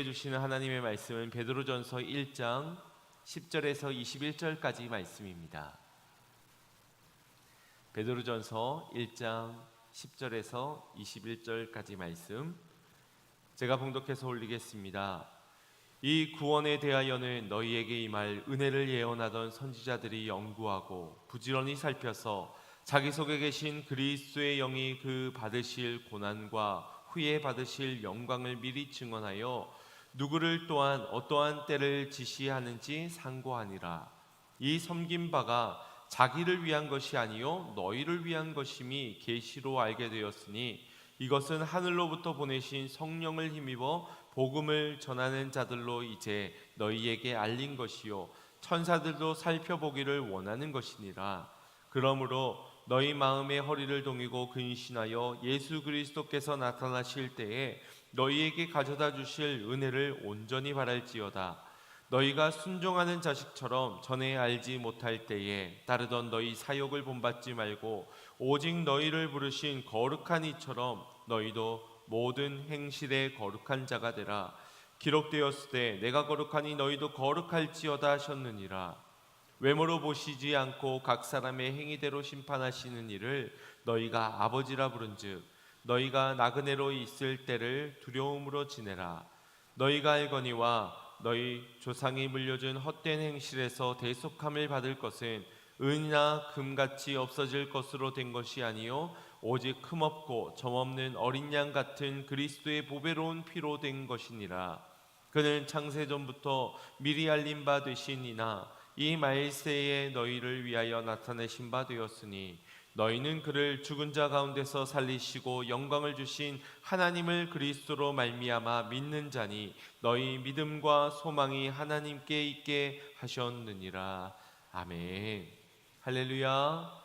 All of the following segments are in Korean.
주시는 하나님의 말씀은 베드로전서 1장 10절에서 21절까지 말씀입니다. 베드로전서 1장 10절에서 21절까지 말씀 제가 봉독해서 올리겠습니다. 이 구원에 대하여는 너희에게 임할 은혜를 예언하던 선지자들이 연구하고 부지런히 살펴서 자기 속에 계신 그리스도의 영이 그 받으실 고난과 후에 받으실 영광을 미리 증언하여 누구를 또한 어떠한 때를 지시하는지 상고하니라. 이 섬긴 바가 자기를 위한 것이 아니요 너희를 위한 것임이 계시로 알게 되었으니 이것은 하늘로부터 보내신 성령을 힘입어 복음을 전하는 자들로 이제 너희에게 알린 것이요 천사들도 살펴보기를 원하는 것이니라. 그러므로 너희 마음의 허리를 동이고 근신하여 예수 그리스도께서 나타나실 때에 너희에게 가져다 주실 은혜를 온전히 바랄지어다. 너희가 순종하는 자식처럼 전에 알지 못할 때에 따르던 너희 사욕을 본받지 말고 오직 너희를 부르신 거룩한 이처럼 너희도 모든 행실에 거룩한 자가 되라. 기록되었을 때 내가 거룩하니 너희도 거룩할지어다 하셨느니라. 외모로 보시지 않고 각 사람의 행위대로 심판하시는 이를 너희가 아버지라 부른즉 너희가 나그네로 있을 때를 두려움으로 지내라. 너희가 알거니와 너희 조상이 물려준 헛된 행실에서 대속함을 받을 것은 은이나 금같이 없어질 것으로 된 것이 아니요 오직 흠없고 점없는 어린 양 같은 그리스도의 보배로운 피로 된 것이니라. 그는 창세전부터 미리 알린 바 되시니나 이 말세에 너희를 위하여 나타내신 바 되었으니 너희는 그를 죽은 자 가운데서 살리시고 영광을 주신 하나님을 그리스도로 말미암아 믿는 자니 너희 믿음과 소망이 하나님께 있게 하셨느니라. 아멘. 할렐루야.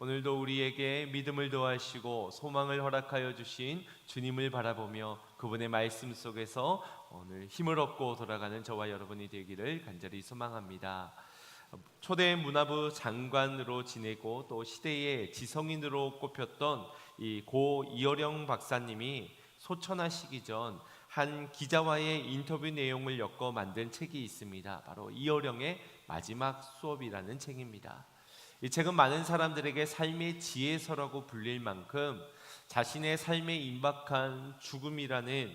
오늘도 우리에게 믿음을 더하시고 소망을 허락하여 주신 주님을 바라보며 그분의 말씀 속에서 오늘 힘을 얻고 돌아가는 저와 여러분이 되기를 간절히 소망합니다. 초대 문화부 장관으로 지내고 또 시대의 지성인으로 꼽혔던 이 고 이어령 박사님이 소천하시기 전 한 기자와의 인터뷰 내용을 엮어 만든 책이 있습니다. 바로 이어령의 마지막 수업이라는 책입니다. 이 책은 많은 사람들에게 삶의 지혜서라고 불릴 만큼 자신의 삶에 임박한 죽음이라는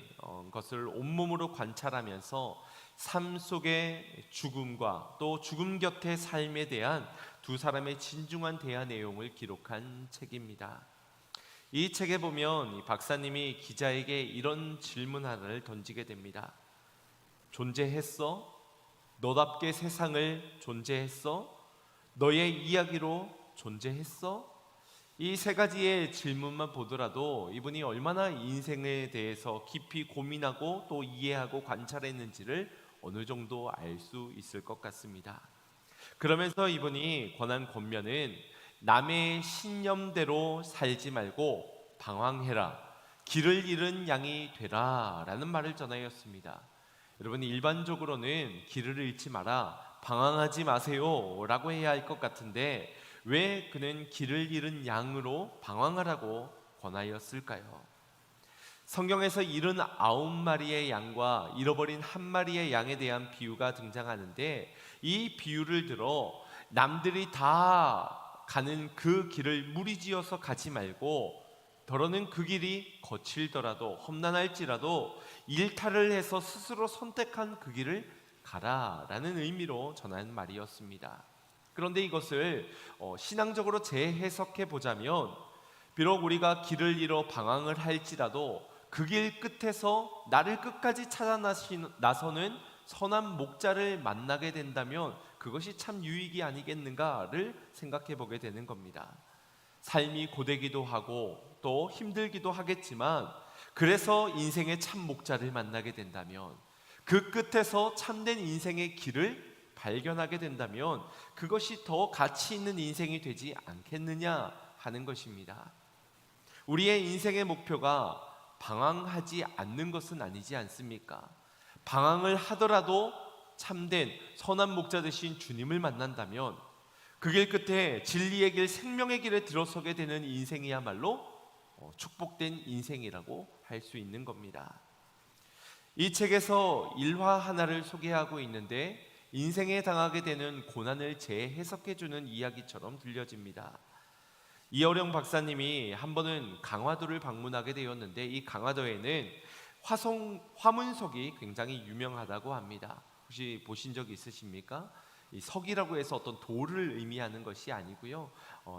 것을 온몸으로 관찰하면서 삶 속의 죽음과 또 죽음 곁의 삶에 대한 두 사람의 진중한 대화 내용을 기록한 책입니다. 이 책에 보면 이 박사님이 기자에게 이런 질문 하나를 던지게 됩니다. 존재했어? 너답게 세상을 존재했어? 너의 이야기로 존재했어? 이 세 가지의 질문만 보더라도 이분이 얼마나 인생에 대해서 깊이 고민하고 또 이해하고 관찰했는지를 어느 정도 알 수 있을 것 같습니다. 그러면서 이분이 권한 권면은 남의 신념대로 살지 말고 방황해라. 길을 잃은 양이 되라 라는 말을 전하였습니다. 여러분, 일반적으로는 길을 잃지 마라, 방황하지 마세요 라고 해야 할 것 같은데 왜 그는 길을 잃은 양으로 방황하라고 권하였을까요? 성경에서 79마리의 양과 잃어버린 한 마리의 양에 대한 비유가 등장하는데 이 비유를 들어 남들이 다 가는 그 길을 무리지어서 가지 말고 더러는 그 길이 거칠더라도 험난할지라도 일탈을 해서 스스로 선택한 그 길을 가라라는 의미로 전한 말이었습니다. 그런데 이것을 신앙적으로 재해석해 보자면 비록 우리가 길을 잃어 방황을 할지라도 그 길 끝에서 나를 끝까지 찾아 나서는 선한 목자를 만나게 된다면 그것이 참 유익이 아니겠는가를 생각해 보게 되는 겁니다. 삶이 고되기도 하고 또 힘들기도 하겠지만 그래서 인생의 참 목자를 만나게 된다면 그 끝에서 참된 인생의 길을 발견하게 된다면 그것이 더 가치 있는 인생이 되지 않겠느냐 하는 것입니다. 우리의 인생의 목표가 방황하지 않는 것은 아니지 않습니까? 방황을 하더라도 참된 선한 목자 되신 주님을 만난다면 그 길 끝에 진리의 길, 생명의 길에 들어서게 되는 인생이야말로 축복된 인생이라고 할 수 있는 겁니다. 이 책에서 일화 하나를 소개하고 있는데 인생에 당하게 되는 고난을 재해석해주는 이야기처럼 들려집니다. 이어령 박사님이 한 번은 강화도를 방문하게 되었는데 이 강화도에는 화문석이 굉장히 유명하다고 합니다. 혹시 보신 적 있으십니까? 이 석이라고 해서 어떤 돌을 의미하는 것이 아니고요.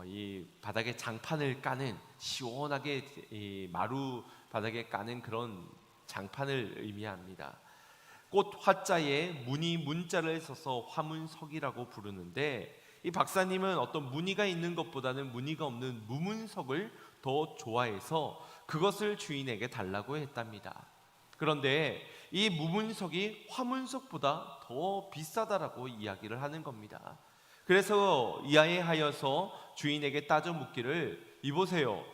이 바닥에 장판을 까는 시원하게 이 마루 바닥에 까는 그런 장판을 의미합니다. 꽃 화자에 무늬 문자를 써서 화문석이라고 부르는데 이 박사님은 어떤 무늬가 있는 것보다는 무늬가 없는 무문석을 더 좋아해서 그것을 주인에게 달라고 했답니다. 그런데 이 무문석이 화문석보다 더 비싸다라고 이야기를 하는 겁니다. 그래서 이하여서 주인에게 따져 묻기를, 이보세요,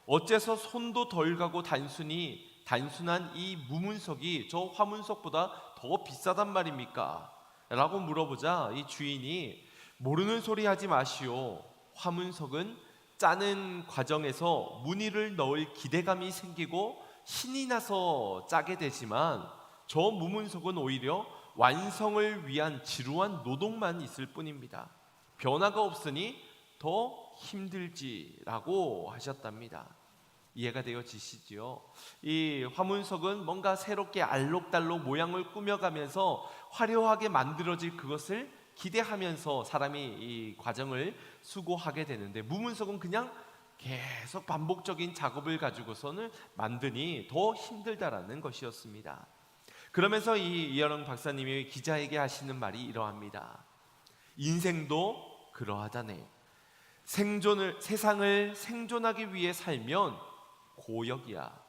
어째서 손도 덜 가고 단순한 이 무문석이 저 화문석보다 더 비싸단 말입니까? 라고 물어보자 이 주인이, 모르는 소리 하지 마시오. 화문석은 짜는 과정에서 무늬를 넣을 기대감이 생기고 신이 나서 짜게 되지만 저 무문석은 오히려 완성을 위한 지루한 노동만 있을 뿐입니다. 변화가 없으니 더 힘들지라고 하셨답니다. 이해가 되어지시지요? 이 화문석은 뭔가 새롭게 알록달록 모양을 꾸며가면서 화려하게 만들어질 그것을 기대하면서 사람이 이 과정을 수고하게 되는데, 무문석은 그냥 계속 반복적인 작업을 가지고서는 만드니 더 힘들다라는 것이었습니다. 그러면서 이 이어령 박사님이 기자에게 하시는 말이 이러합니다. 인생도 그러하다네. 세상을 생존하기 위해 살면 고역이야.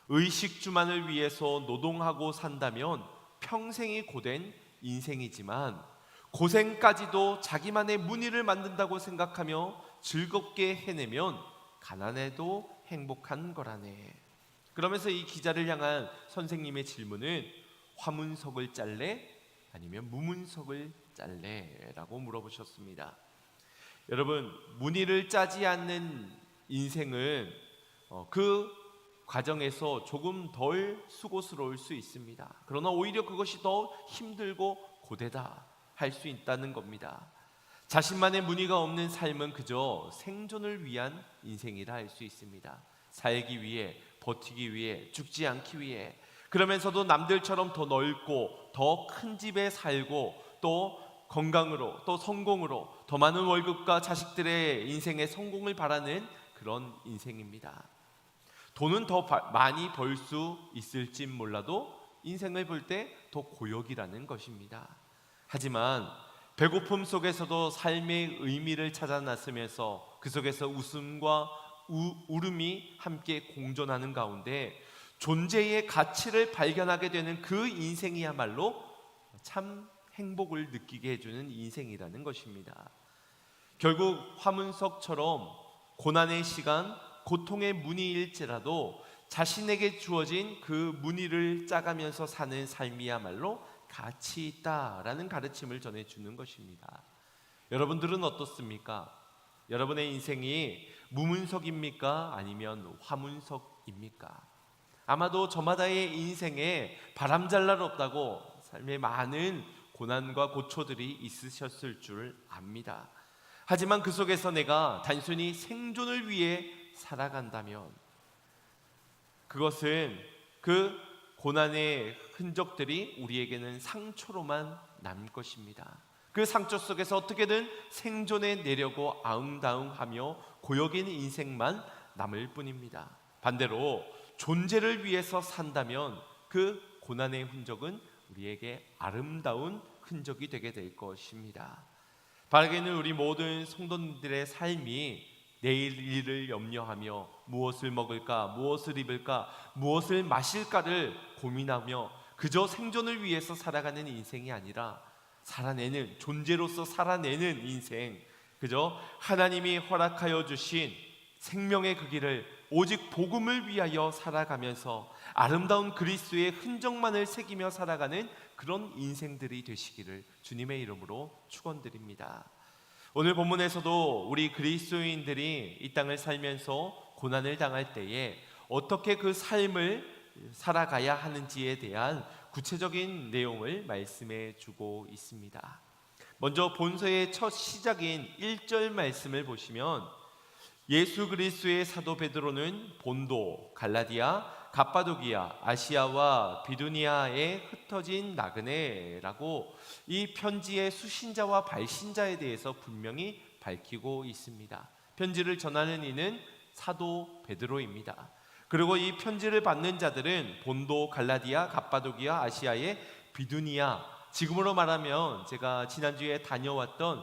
의식주만을 위해서 노동하고 산다면 평생이 고된 인생이지만 고생까지도 자기만의 무늬를 만든다고 생각하며 즐겁게 해내면 가난해도 행복한 거라네. 그러면서 이 기자를 향한 선생님의 질문은 화문석을 짤래? 아니면 무문석을 짤래? 라고 물어보셨습니다. 여러분, 무늬를 짜지 않는 인생은 그 과정에서 조금 덜 수고스러울 수 있습니다. 그러나 오히려 그것이 더 힘들고 고되다 할 수 있다는 겁니다. 자신만의 무늬가 없는 삶은 그저 생존을 위한 인생이라 할 수 있습니다. 살기 위해, 버티기 위해, 죽지 않기 위해, 그러면서도 남들처럼 더 넓고 더 큰 집에 살고 또 건강으로, 또 성공으로 더 많은 월급과 자식들의 인생의 성공을 바라는 그런 인생입니다. 돈은 더 많이 벌 수 있을진 몰라도 인생을 볼 때 더 고역이라는 것입니다. 하지만 배고픔 속에서도 삶의 의미를 찾아 나서면서 그 속에서 웃음과 울음이 함께 공존하는 가운데 존재의 가치를 발견하게 되는 그 인생이야말로 참 행복을 느끼게 해주는 인생이라는 것입니다. 결국 화문석처럼 고난의 시간, 고통의 무늬일지라도 자신에게 주어진 그 무늬를 짜가면서 사는 삶이야말로 가치 있다라는 가르침을 전해주는 것입니다. 여러분들은 어떻습니까? 여러분의 인생이 무문석입니까? 아니면 화문석입니까? 아마도 저마다의 인생에 바람잘 날 없다고 삶에 많은 고난과 고초들이 있으셨을 줄 압니다. 하지만 그 속에서 내가 단순히 생존을 위해 살아간다면 그것은 그 고난의 흔적들이 우리에게는 상처로만 남을 것입니다. 그 상처 속에서 어떻게든 생존해 내려고 아웅다웅하며 고역인 인생만 남을 뿐입니다. 반대로 존재를 위해서 산다면 그 고난의 흔적은 우리에게 아름다운 흔적이 되게 될 것입니다. 바라기는 우리 모든 성도님들의 삶이 내일 일을 염려하며 무엇을 먹을까, 무엇을 입을까, 무엇을 마실까를 고민하며 그저 생존을 위해서 살아가는 인생이 아니라 살아내는, 존재로서 살아내는 인생, 그저 하나님이 허락하여 주신 생명의 그 길을 오직 복음을 위하여 살아가면서 아름다운 그리스도의 흔적만을 새기며 살아가는 그런 인생들이 되시기를 주님의 이름으로 축원드립니다. 오늘 본문에서도 우리 그리스도인들이 이 땅을 살면서 고난을 당할 때에 어떻게 그 삶을 살아가야 하는지에 대한 구체적인 내용을 말씀해 주고 있습니다. 먼저 본서의 첫 시작인 1절 말씀을 보시면 예수 그리스도의 사도 베드로는 본도, 갈라디아, 갑바도기아, 아시아와 비두니아에 흩어진 나그네라고 이 편지의 수신자와 발신자에 대해서 분명히 밝히고 있습니다. 편지를 전하는 이는 사도 베드로입니다. 그리고 이 편지를 받는 자들은 본도, 갈라디아, 갑바도기아, 아시아의 비두니아, 지금으로 말하면 제가 지난주에 다녀왔던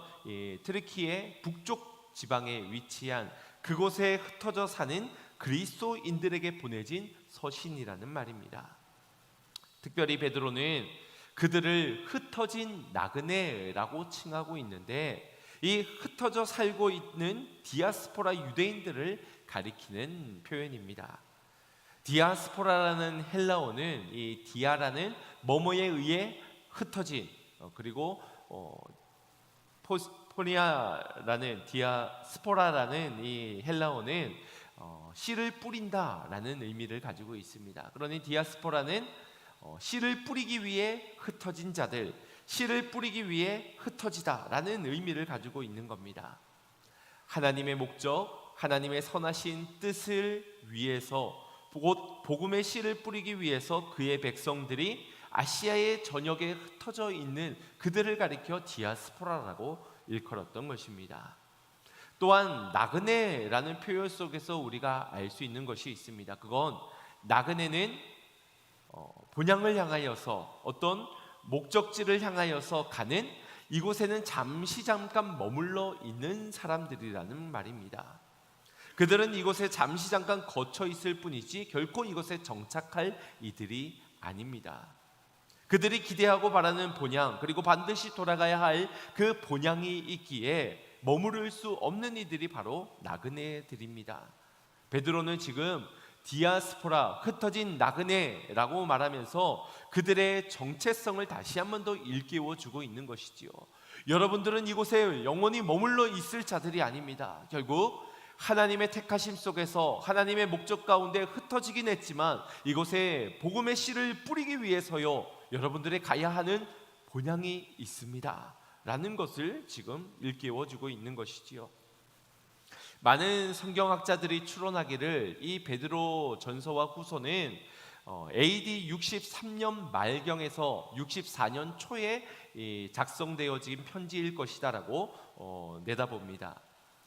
트르키의 북쪽 지방에 위치한 그곳에 흩어져 사는 그리스도인들에게 보내진 서신이라는 말입니다. 특별히 베드로는 그들을 흩어진 나그네라고 칭하고 있는데, 이 흩어져 살고 있는 디아스포라 유대인들을 가리키는 표현입니다. 디아스포라라는 헬라어는 이 디아라는 뭐뭐에 의해 흩어진, 그리고 포니아라는 디아스포라라는 이 헬라어는 씨를 뿌린다라는 의미를 가지고 있습니다. 그러니 디아스포라는 씨를 뿌리기 위해 흩어진 자들, 씨를 뿌리기 위해 흩어지다라는 의미를 가지고 있는 겁니다. 하나님의 목적, 하나님의 선하신 뜻을 위해서 곧 복음의 씨를 뿌리기 위해서 그의 백성들이 아시아의 전역에 흩어져 있는 그들을 가리켜 디아스포라라고 일컬었던 것입니다. 또한 나그네라는 표현 속에서 우리가 알 수 있는 것이 있습니다. 그건 나그네는 본향을 향하여서 어떤 목적지를 향하여서 가는, 이곳에는 잠깐 머물러 있는 사람들이라는 말입니다. 그들은 이곳에 잠깐 거쳐 있을 뿐이지 결코 이곳에 정착할 이들이 아닙니다. 그들이 기대하고 바라는 본향, 그리고 반드시 돌아가야 할 그 본향이 있기에 머무를 수 없는 이들이 바로 나그네들입니다. 베드로는 지금 디아스포라, 흩어진 나그네라고 말하면서 그들의 정체성을 다시 한 번 더 일깨워 주고 있는 것이지요. 여러분들은 이곳에 영원히 머물러 있을 자들이 아닙니다. 결국 하나님의 택하심 속에서 하나님의 목적 가운데 흩어지긴 했지만 이곳에 복음의 씨를 뿌리기 위해서요, 여러분들의 가야 하는 본향이 있습니다 라는 것을 지금 일깨워주고 있는 것이지요. 많은 성경학자들이 추론하기를 이 베드로 전서와 후서는 AD 63년 말경에서 64년 초에 작성되어진 편지일 것이다라고 내다봅니다.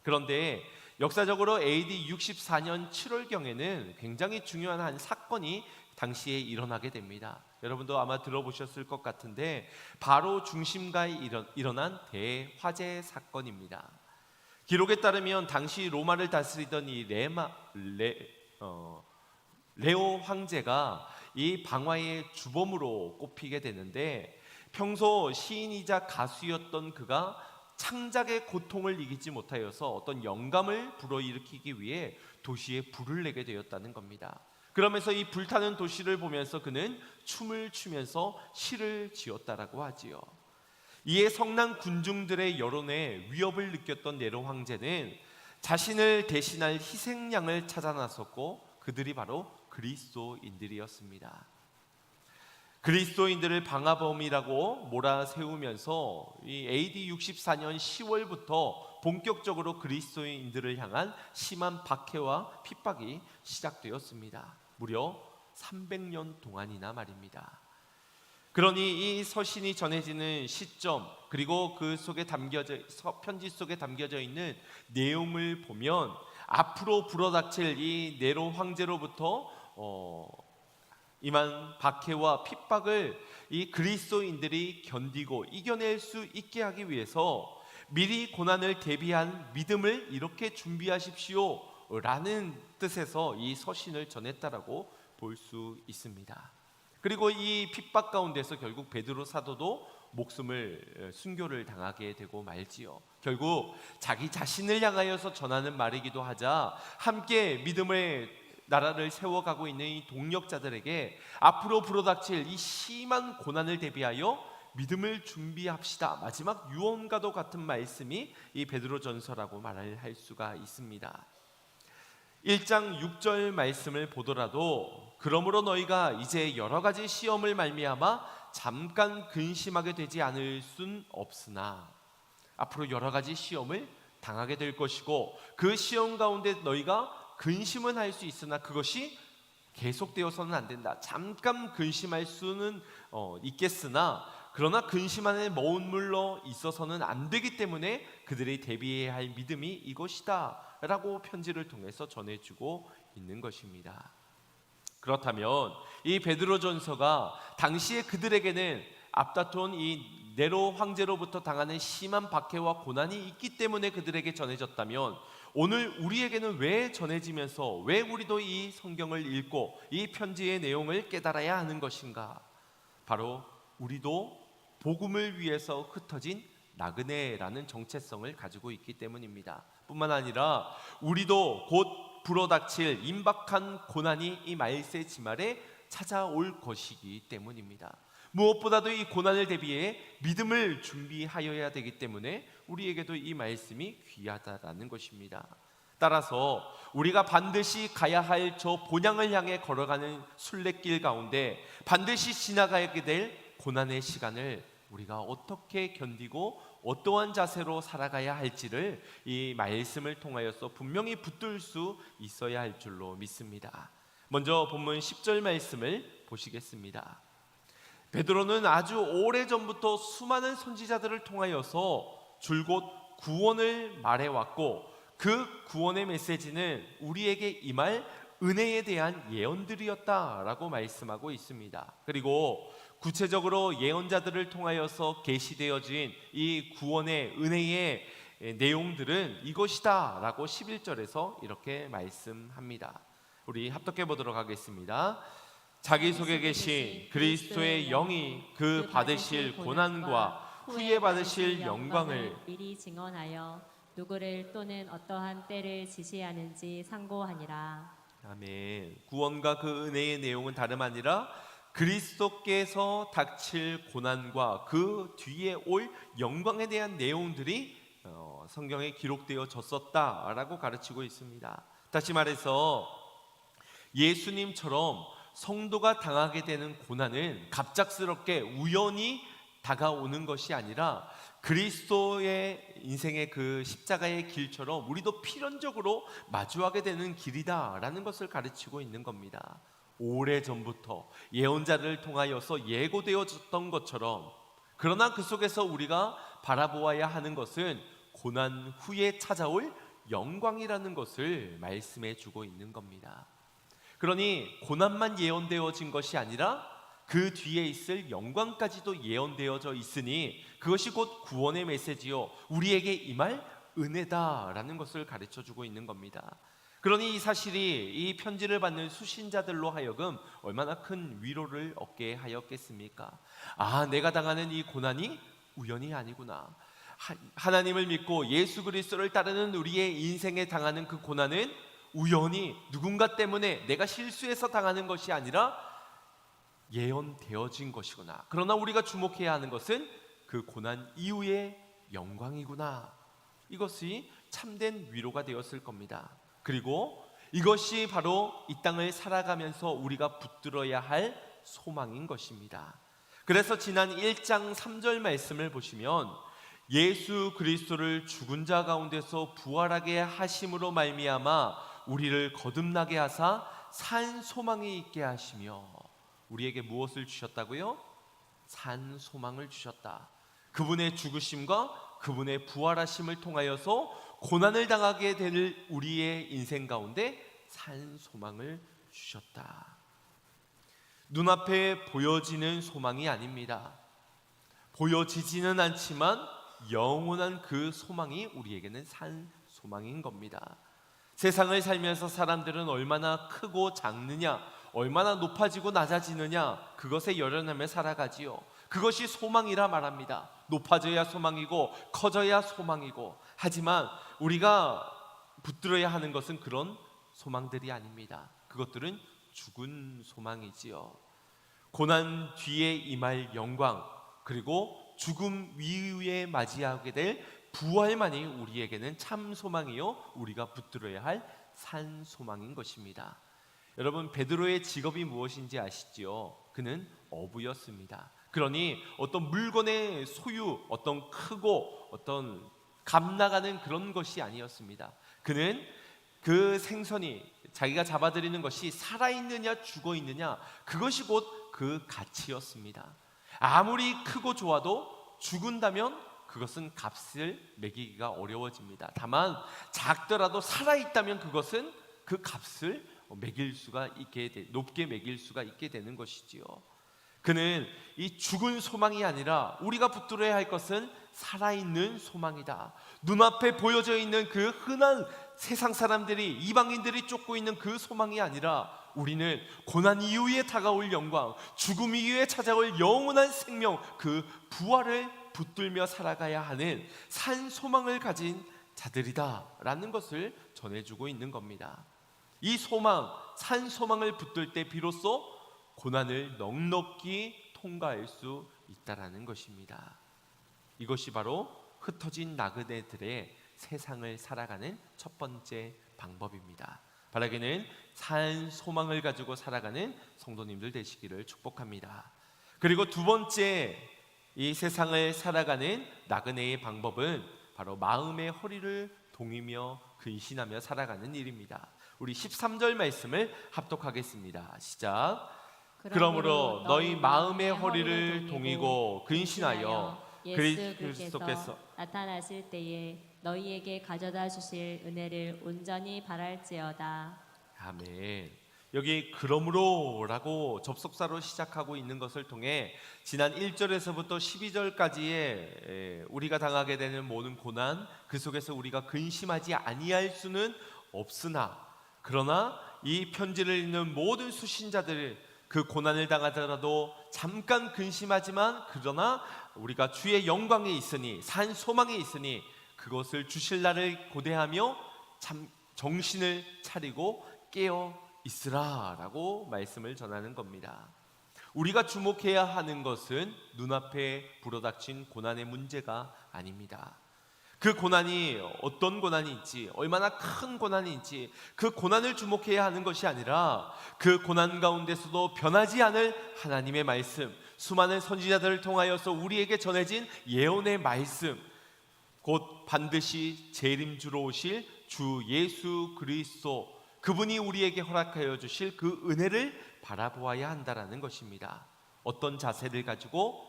그런데 역사적으로 AD 64년 7월경에는 굉장히 중요한 한 사건이 당시에 일어나게 됩니다. 여러분도 아마 들어보셨을 것 같은데 바로 중심가에 일어난 대화재 사건입니다. 기록에 따르면 당시 로마를 다스리던 이 레오 황제가 이 방화의 주범으로 꼽히게 되는데, 평소 시인이자 가수였던 그가 창작의 고통을 이기지 못하여서 어떤 영감을 불어일으키기 위해 도시에 불을 내게 되었다는 겁니다. 그러면서 이 불타는 도시를 보면서 그는 춤을 추면서 시를 지었다라고 하지요. 이에 성난 군중들의 여론에 위협을 느꼈던 네로 황제는 자신을 대신할 희생양을 찾아 나섰고 그들이 바로 그리스도인들이었습니다. 그리스도인들을 방화범이라고 몰아세우면서 이 AD 64년 10월부터 본격적으로 그리스도인들을 향한 심한 박해와 핍박이 시작되었습니다. 무려 300년 동안이나 말입니다. 그러니 이 서신이 전해지는 시점, 그리고 그 속에 편지 속에 담겨져 있는 내용을 보면 앞으로 불어닥칠 이 네로 황제로부터 임한 박해와 핍박을 이 그리스도인들이 견디고 이겨낼 수 있게 하기 위해서 미리 고난을 대비한 믿음을 이렇게 준비하십시오 라는 뜻에서 이 서신을 전했다라고 볼 수 있습니다. 그리고 이 핍박 가운데서 결국 베드로 사도도 목숨을 순교를 당하게 되고 말지요. 결국 자기 자신을 향하여서 전하는 말이기도 하자 함께 믿음의 나라를 세워가고 있는 이 동력자들에게 앞으로 불어닥칠 이 심한 고난을 대비하여 믿음을 준비합시다, 마지막 유언과도 같은 말씀이 이 베드로전서라고 말할 수가 있습니다. 1장 6절 말씀을 보더라도 그러므로 너희가 이제 여러 가지 시험을 말미암아 잠깐 근심하게 되지 않을 순 없으나 앞으로 여러 가지 시험을 당하게 될 것이고 그 시험 가운데 너희가 근심은 할 수 있으나 그것이 계속되어서는 안 된다. 잠깐 근심할 수는 있겠으나 그러나 근심 안에 머물러 있어서는 안 되기 때문에 그들이 대비해야 할 믿음이 이것이다 라고 편지를 통해서 전해주고 있는 것입니다. 그렇다면 이 베드로전서가 당시에 그들에게는 앞다툰 이 네로 황제로부터 당하는 심한 박해와 고난이 있기 때문에 그들에게 전해졌다면 오늘 우리에게는 왜 전해지면서 왜 우리도 이 성경을 읽고 이 편지의 내용을 깨달아야 하는 것인가? 바로 우리도 복음을 위해서 흩어진 나그네라는 정체성을 가지고 있기 때문입니다. 뿐만 아니라 우리도 곧 불어닥칠 임박한 고난이 이 말세 지말에 찾아올 것이기 때문입니다. 무엇보다도 이 고난을 대비해 믿음을 준비하여야 되기 때문에 우리에게도 이 말씀이 귀하다라는 것입니다. 따라서 우리가 반드시 가야 할 저 본향을 향해 걸어가는 순례길 가운데 반드시 지나가게 될 고난의 시간을 우리가 어떻게 견디고 어떠한 자세로 살아가야 할지를 이 말씀을 통하여서 분명히 붙들 수 있어야 할 줄로 믿습니다. 먼저 본문 10절 말씀을 보시겠습니다. 베드로는 아주 오래전부터 수많은 선지자들을 통하여서 줄곧 구원을 말해왔고 그 구원의 메시지는 우리에게 임할 은혜에 대한 예언들이었다라고 말씀하고 있습니다. 그리고 구체적으로 예언자들을 통하여서 계시되어진 이 구원의 은혜의 내용들은 이것이다 라고 11절에서 이렇게 말씀합니다. 우리 합독해 보도록 하겠습니다. 자기 속에 계신 그리스도의 영이 그 받으실 고난과 후에 받으실 영광을 미리 증언하여 누구를 또는 어떠한 때를 지시하는지 상고하니라. 아멘. 구원과 그 은혜의 내용은 다름 아니라 그리스도께서 닥칠 고난과 그 뒤에 올 영광에 대한 내용들이 성경에 기록되어졌었다라고 가르치고 있습니다. 다시 말해서 예수님처럼 성도가 당하게 되는 고난은 갑작스럽게 우연히 다가오는 것이 아니라 그리스도의 인생의 그 십자가의 길처럼 우리도 필연적으로 마주하게 되는 길이다라는 것을 가르치고 있는 겁니다. 오래전부터 예언자를 통하여서 예고되어졌던 것처럼 그러나 그 속에서 우리가 바라보아야 하는 것은 고난 후에 찾아올 영광이라는 것을 말씀해 주고 있는 겁니다. 그러니 고난만 예언되어진 것이 아니라 그 뒤에 있을 영광까지도 예언되어져 있으니 그것이 곧 구원의 메시지요 우리에게 임할 은혜다라는 것을 가르쳐주고 있는 겁니다. 그러니 이 사실이 이 편지를 받는 수신자들로 하여금 얼마나 큰 위로를 얻게 하였겠습니까? 아, 내가 당하는 이 고난이 우연이 아니구나. 하나님을 믿고 예수 그리스도를 따르는 우리의 인생에 당하는 그 고난은 우연히 누군가 때문에 내가 실수해서 당하는 것이 아니라 예언되어진 것이구나. 그러나 우리가 주목해야 하는 것은 그 고난 이후의 영광이구나. 이것이 참된 위로가 되었을 겁니다. 그리고 이것이 바로 이 땅을 살아가면서 우리가 붙들어야 할 소망인 것입니다. 그래서 지난 1장 3절 말씀을 보시면 예수 그리스도를 죽은 자 가운데서 부활하게 하심으로 말미암아 우리를 거듭나게 하사 산 소망이 있게 하시며 우리에게 무엇을 주셨다고요? 산 소망을 주셨다. 그분의 죽으심과 그분의 부활하심을 통하여서 고난을 당하게 될 우리의 인생 가운데 산 소망을 주셨다. 눈앞에 보여지는 소망이 아닙니다. 보여지지는 않지만 영원한 그 소망이 우리에게는 산 소망인 겁니다. 세상을 살면서 사람들은 얼마나 크고 작느냐, 얼마나 높아지고 낮아지느냐, 그것에 열연하며 살아가지요. 그것이 소망이라 말합니다. 높아져야 소망이고 커져야 소망이고, 하지만 우리가 붙들어야 하는 것은 그런 소망들이 아닙니다. 그것들은 죽은 소망이지요. 고난 뒤에 임할 영광, 그리고 죽음 이후에 맞이하게 될 부활만이 우리에게는 참 소망이요 우리가 붙들어야 할 산 소망인 것입니다. 여러분, 베드로의 직업이 무엇인지 아시지요? 그는 어부였습니다. 그러니 어떤 물건의 소유, 어떤 크고 어떤 감 나가는 그런 것이 아니었습니다. 그는 그 생선이 자기가 잡아들이는 것이 살아있느냐 죽어있느냐, 그것이 곧 그 가치였습니다. 아무리 크고 좋아도 죽은다면 그것은 값을 매기기가 어려워집니다. 다만 작더라도 살아있다면 그것은 그 값을 매길 수가 있게 높게 매길 수가 있게 되는 것이지요. 그는 이 죽은 소망이 아니라 우리가 붙들어야 할 것은 살아있는 소망이다. 눈앞에 보여져 있는 그 흔한 세상 사람들이, 이방인들이 쫓고 있는 그 소망이 아니라 우리는 고난 이후에 다가올 영광, 죽음 이후에 찾아올 영원한 생명, 그 부활을 붙들며 살아가야 하는 산 소망을 가진 자들이다 라는 것을 전해주고 있는 겁니다. 이 소망, 산 소망을 붙들 때 비로소 고난을 넉넉히 통과할 수 있다라는 것입니다. 이것이 바로 흩어진 나그네들의 세상을 살아가는 첫 번째 방법입니다. 바라기는 산 소망을 가지고 살아가는 성도님들 되시기를 축복합니다. 그리고 두 번째, 이 세상을 살아가는 나그네의 방법은 바로 마음의 허리를 동이며 근신하며 살아가는 일입니다. 우리 13절 말씀을 합독하겠습니다. 시작. 그러므로 너희 마음의 허리를 동이고 근신하여 그리스도께서 나타나실 때에 너희에게 가져다 주실 은혜를 온전히 바랄지어다. 아멘. 여기 그러므로라고 접속사로 시작하고 있는 것을 통해 지난 1절에서부터 12절까지의 우리가 당하게 되는 모든 고난, 그 속에서 우리가 근심하지 아니할 수는 없으나, 그러나 이 편지를 읽는 모든 수신자들, 그 고난을 당하더라도 잠깐 근심하지만 그러나 우리가 주의 영광에 있으니, 산 소망에 있으니 그것을 주실 날을 고대하며 참 정신을 차리고 깨어 있으라 라고 말씀을 전하는 겁니다. 우리가 주목해야 하는 것은 눈앞에 불어닥친 고난의 문제가 아닙니다. 그 고난이 어떤 고난인지, 얼마나 큰 고난인지 그 고난을 주목해야 하는 것이 아니라 그 고난 가운데서도 변하지 않을 하나님의 말씀, 수많은 선지자들을 통하여서 우리에게 전해진 예언의 말씀, 곧 반드시 재림주로 오실 주 예수 그리스도, 그분이 우리에게 허락하여 주실 그 은혜를 바라보아야 한다라는 것입니다. 어떤 자세를 가지고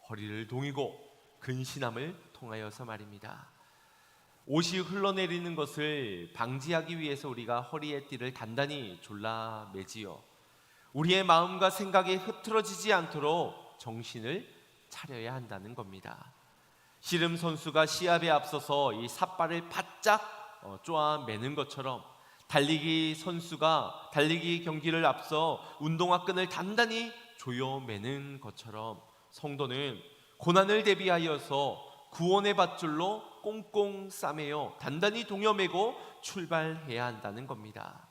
허리를 동이고 근신함을 통하여서 말입니다. 옷이 흘러내리는 것을 방지하기 위해서 우리가 허리에 띠를 단단히 졸라 매지요. 우리의 마음과 생각이 흐트러지지 않도록 정신을 차려야 한다는 겁니다. 씨름 선수가 시합에 앞서서 이 삿발을 바짝 쪼아매는 것처럼, 달리기 선수가 달리기 경기를 앞서 운동화 끈을 단단히 조여매는 것처럼 성도는 고난을 대비하여서 구원의 밧줄로 꽁꽁 싸매어 단단히 동여매고 출발해야 한다는 겁니다.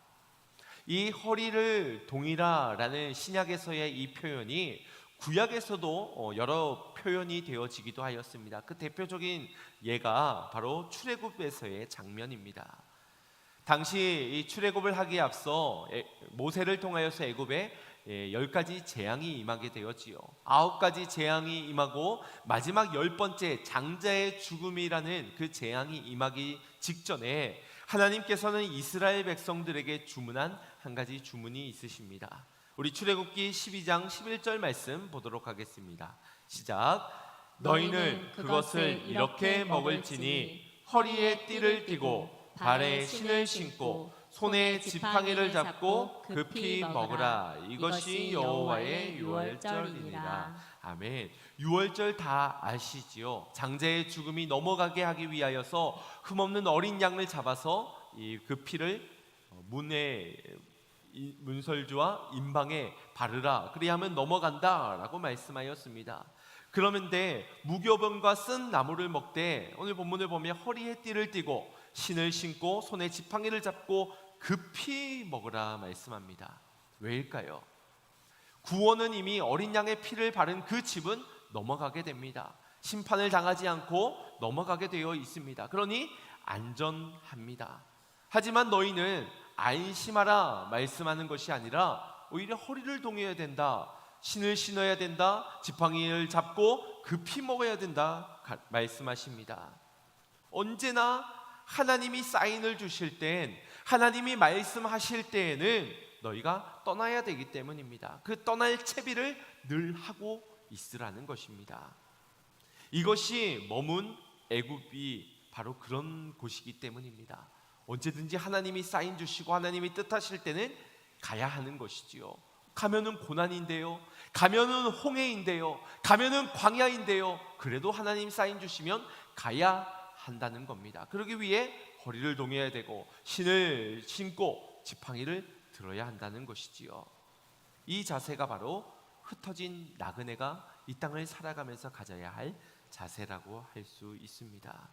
이 허리를 동이라라는 신약에서의 이 표현이 구약에서도 여러 표현이 되어지기도 하였습니다. 그 대표적인 예가 바로 출애굽에서의 장면입니다. 당시 이 출애굽을 하기에 앞서 모세를 통하여서 애굽에 10가지 재앙이 임하게 되었지요. 9가지 재앙이 임하고 마지막 10번째 장자의 죽음이라는 그 재앙이 임하기 직전에 하나님께서는 이스라엘 백성들에게 주문한 한 가지 주문이 있으십니다. 우리 출애굽기 12장 11절 말씀 보도록 하겠습니다. 시작. 너희는 그것을 이렇게 먹을지니 허리에 띠를 띠고 발에 신을 신고 손에 지팡이를 잡고 급히 먹으라. 이것이 여호와의 유월절이니라. 아멘. 유월절 다 아시지요? 장자의 죽음이 넘어가게 하기 위하여서 흠없는 어린 양을 잡아서 그 피를 문설주와 임방에 바르라. 그리하면 넘어간다라고 말씀하였습니다. 그러는데 무교병과 쓴 나무를 먹되 오늘 본문을 보면 허리에 띠를 띠고 신을 신고 손에 지팡이를 잡고 급히 먹으라 말씀합니다. 왜일까요? 구원은 이미 어린 양의 피를 바른 그 집은 넘어가게 됩니다. 심판을 당하지 않고 넘어가게 되어 있습니다. 그러니 안전합니다. 하지만 너희는 안심하라 말씀하는 것이 아니라 오히려 허리를 동여야 된다, 신을 신어야 된다, 지팡이를 잡고 급히 먹어야 된다 말씀하십니다. 언제나 하나님이 사인을 주실 땐, 하나님이 말씀하실 때에는 너희가 떠나야 되기 때문입니다. 그 떠날 채비를 늘 하고 있으라는 것입니다. 이것이 머문 애굽이 바로 그런 곳이기 때문입니다. 언제든지 하나님이 사인 주시고 하나님이 뜻하실 때는 가야 하는 것이지요. 가면은 고난인데요, 가면은 홍해인데요, 가면은 광야인데요, 그래도 하나님 사인 주시면 가야 한다는 겁니다. 그러기 위해 허리를 동여야 되고 신을 신고 지팡이를 들어야 한다는 것이지요. 이 자세가 바로 흩어진 나그네가 이 땅을 살아가면서 가져야 할 자세라고 할 수 있습니다.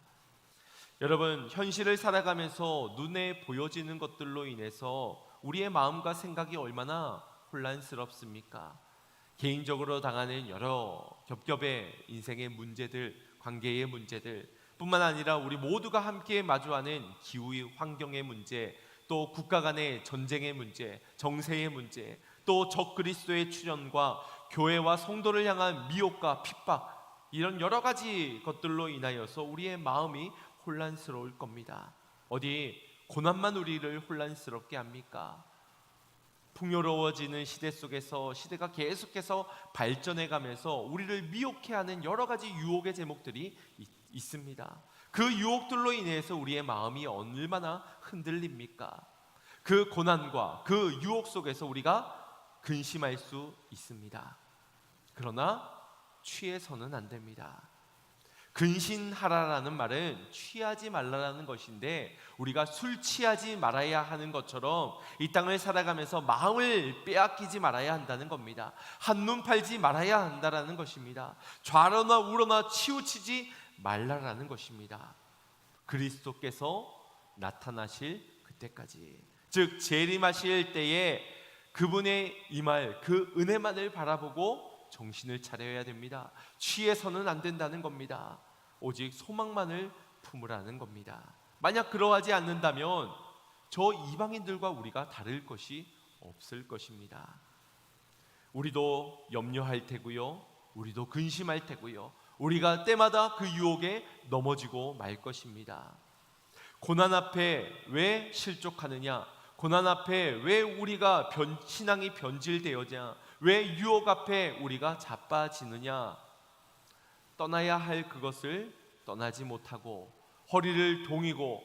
여러분, 현실을 살아가면서 눈에 보여지는 것들로 인해서 우리의 마음과 생각이 얼마나 혼란스럽습니까? 개인적으로 당하는 여러 겹겹의 인생의 문제들, 관계의 문제들 뿐만 아니라 우리 모두가 함께 마주하는 기후의 환경의 문제, 또 국가 간의 전쟁의 문제, 정세의 문제, 또 적그리스도의 출현과 교회와 성도를 향한 미혹과 핍박, 이런 여러 가지 것들로 인하여서 우리의 마음이 혼란스러울 겁니다. 어디 고난만 우리를 혼란스럽게 합니까? 풍요로워지는 시대 속에서 시대가 계속해서 발전해 가면서 우리를 미혹해 하는 여러 가지 유혹의 제목들이 있습니다. 그 유혹들로 인해서 우리의 마음이 얼마나 흔들립니까? 그 고난과 그 유혹 속에서 우리가 근심할 수 있습니다. 그러나 취해서는 안 됩니다. 근신하라라는 말은 취하지 말라라는 것인데, 우리가 술 취하지 말아야 하는 것처럼 이 땅을 살아가면서 마음을 빼앗기지 말아야 한다는 겁니다. 한눈 팔지 말아야 한다라는 것입니다. 좌로나 우로나 치우치지 말라라는 것입니다. 그리스도께서 나타나실 그때까지, 즉 재림하실 때에 그분의 임할 그 은혜만을 바라보고 정신을 차려야 됩니다. 취해서는 안 된다는 겁니다. 오직 소망만을 품으라는 겁니다. 만약 그러하지 않는다면 저 이방인들과 우리가 다를 것이 없을 것입니다. 우리도 염려할 테고요, 우리도 근심할 테고요, 우리가 때마다 그 유혹에 넘어지고 말 것입니다. 고난 앞에 왜 실족하느냐? 고난 앞에 왜 우리가 신앙이 변질되어냐? 왜 유혹 앞에 우리가 자빠지느냐? 떠나야 할 그것을 떠나지 못하고 허리를 동이고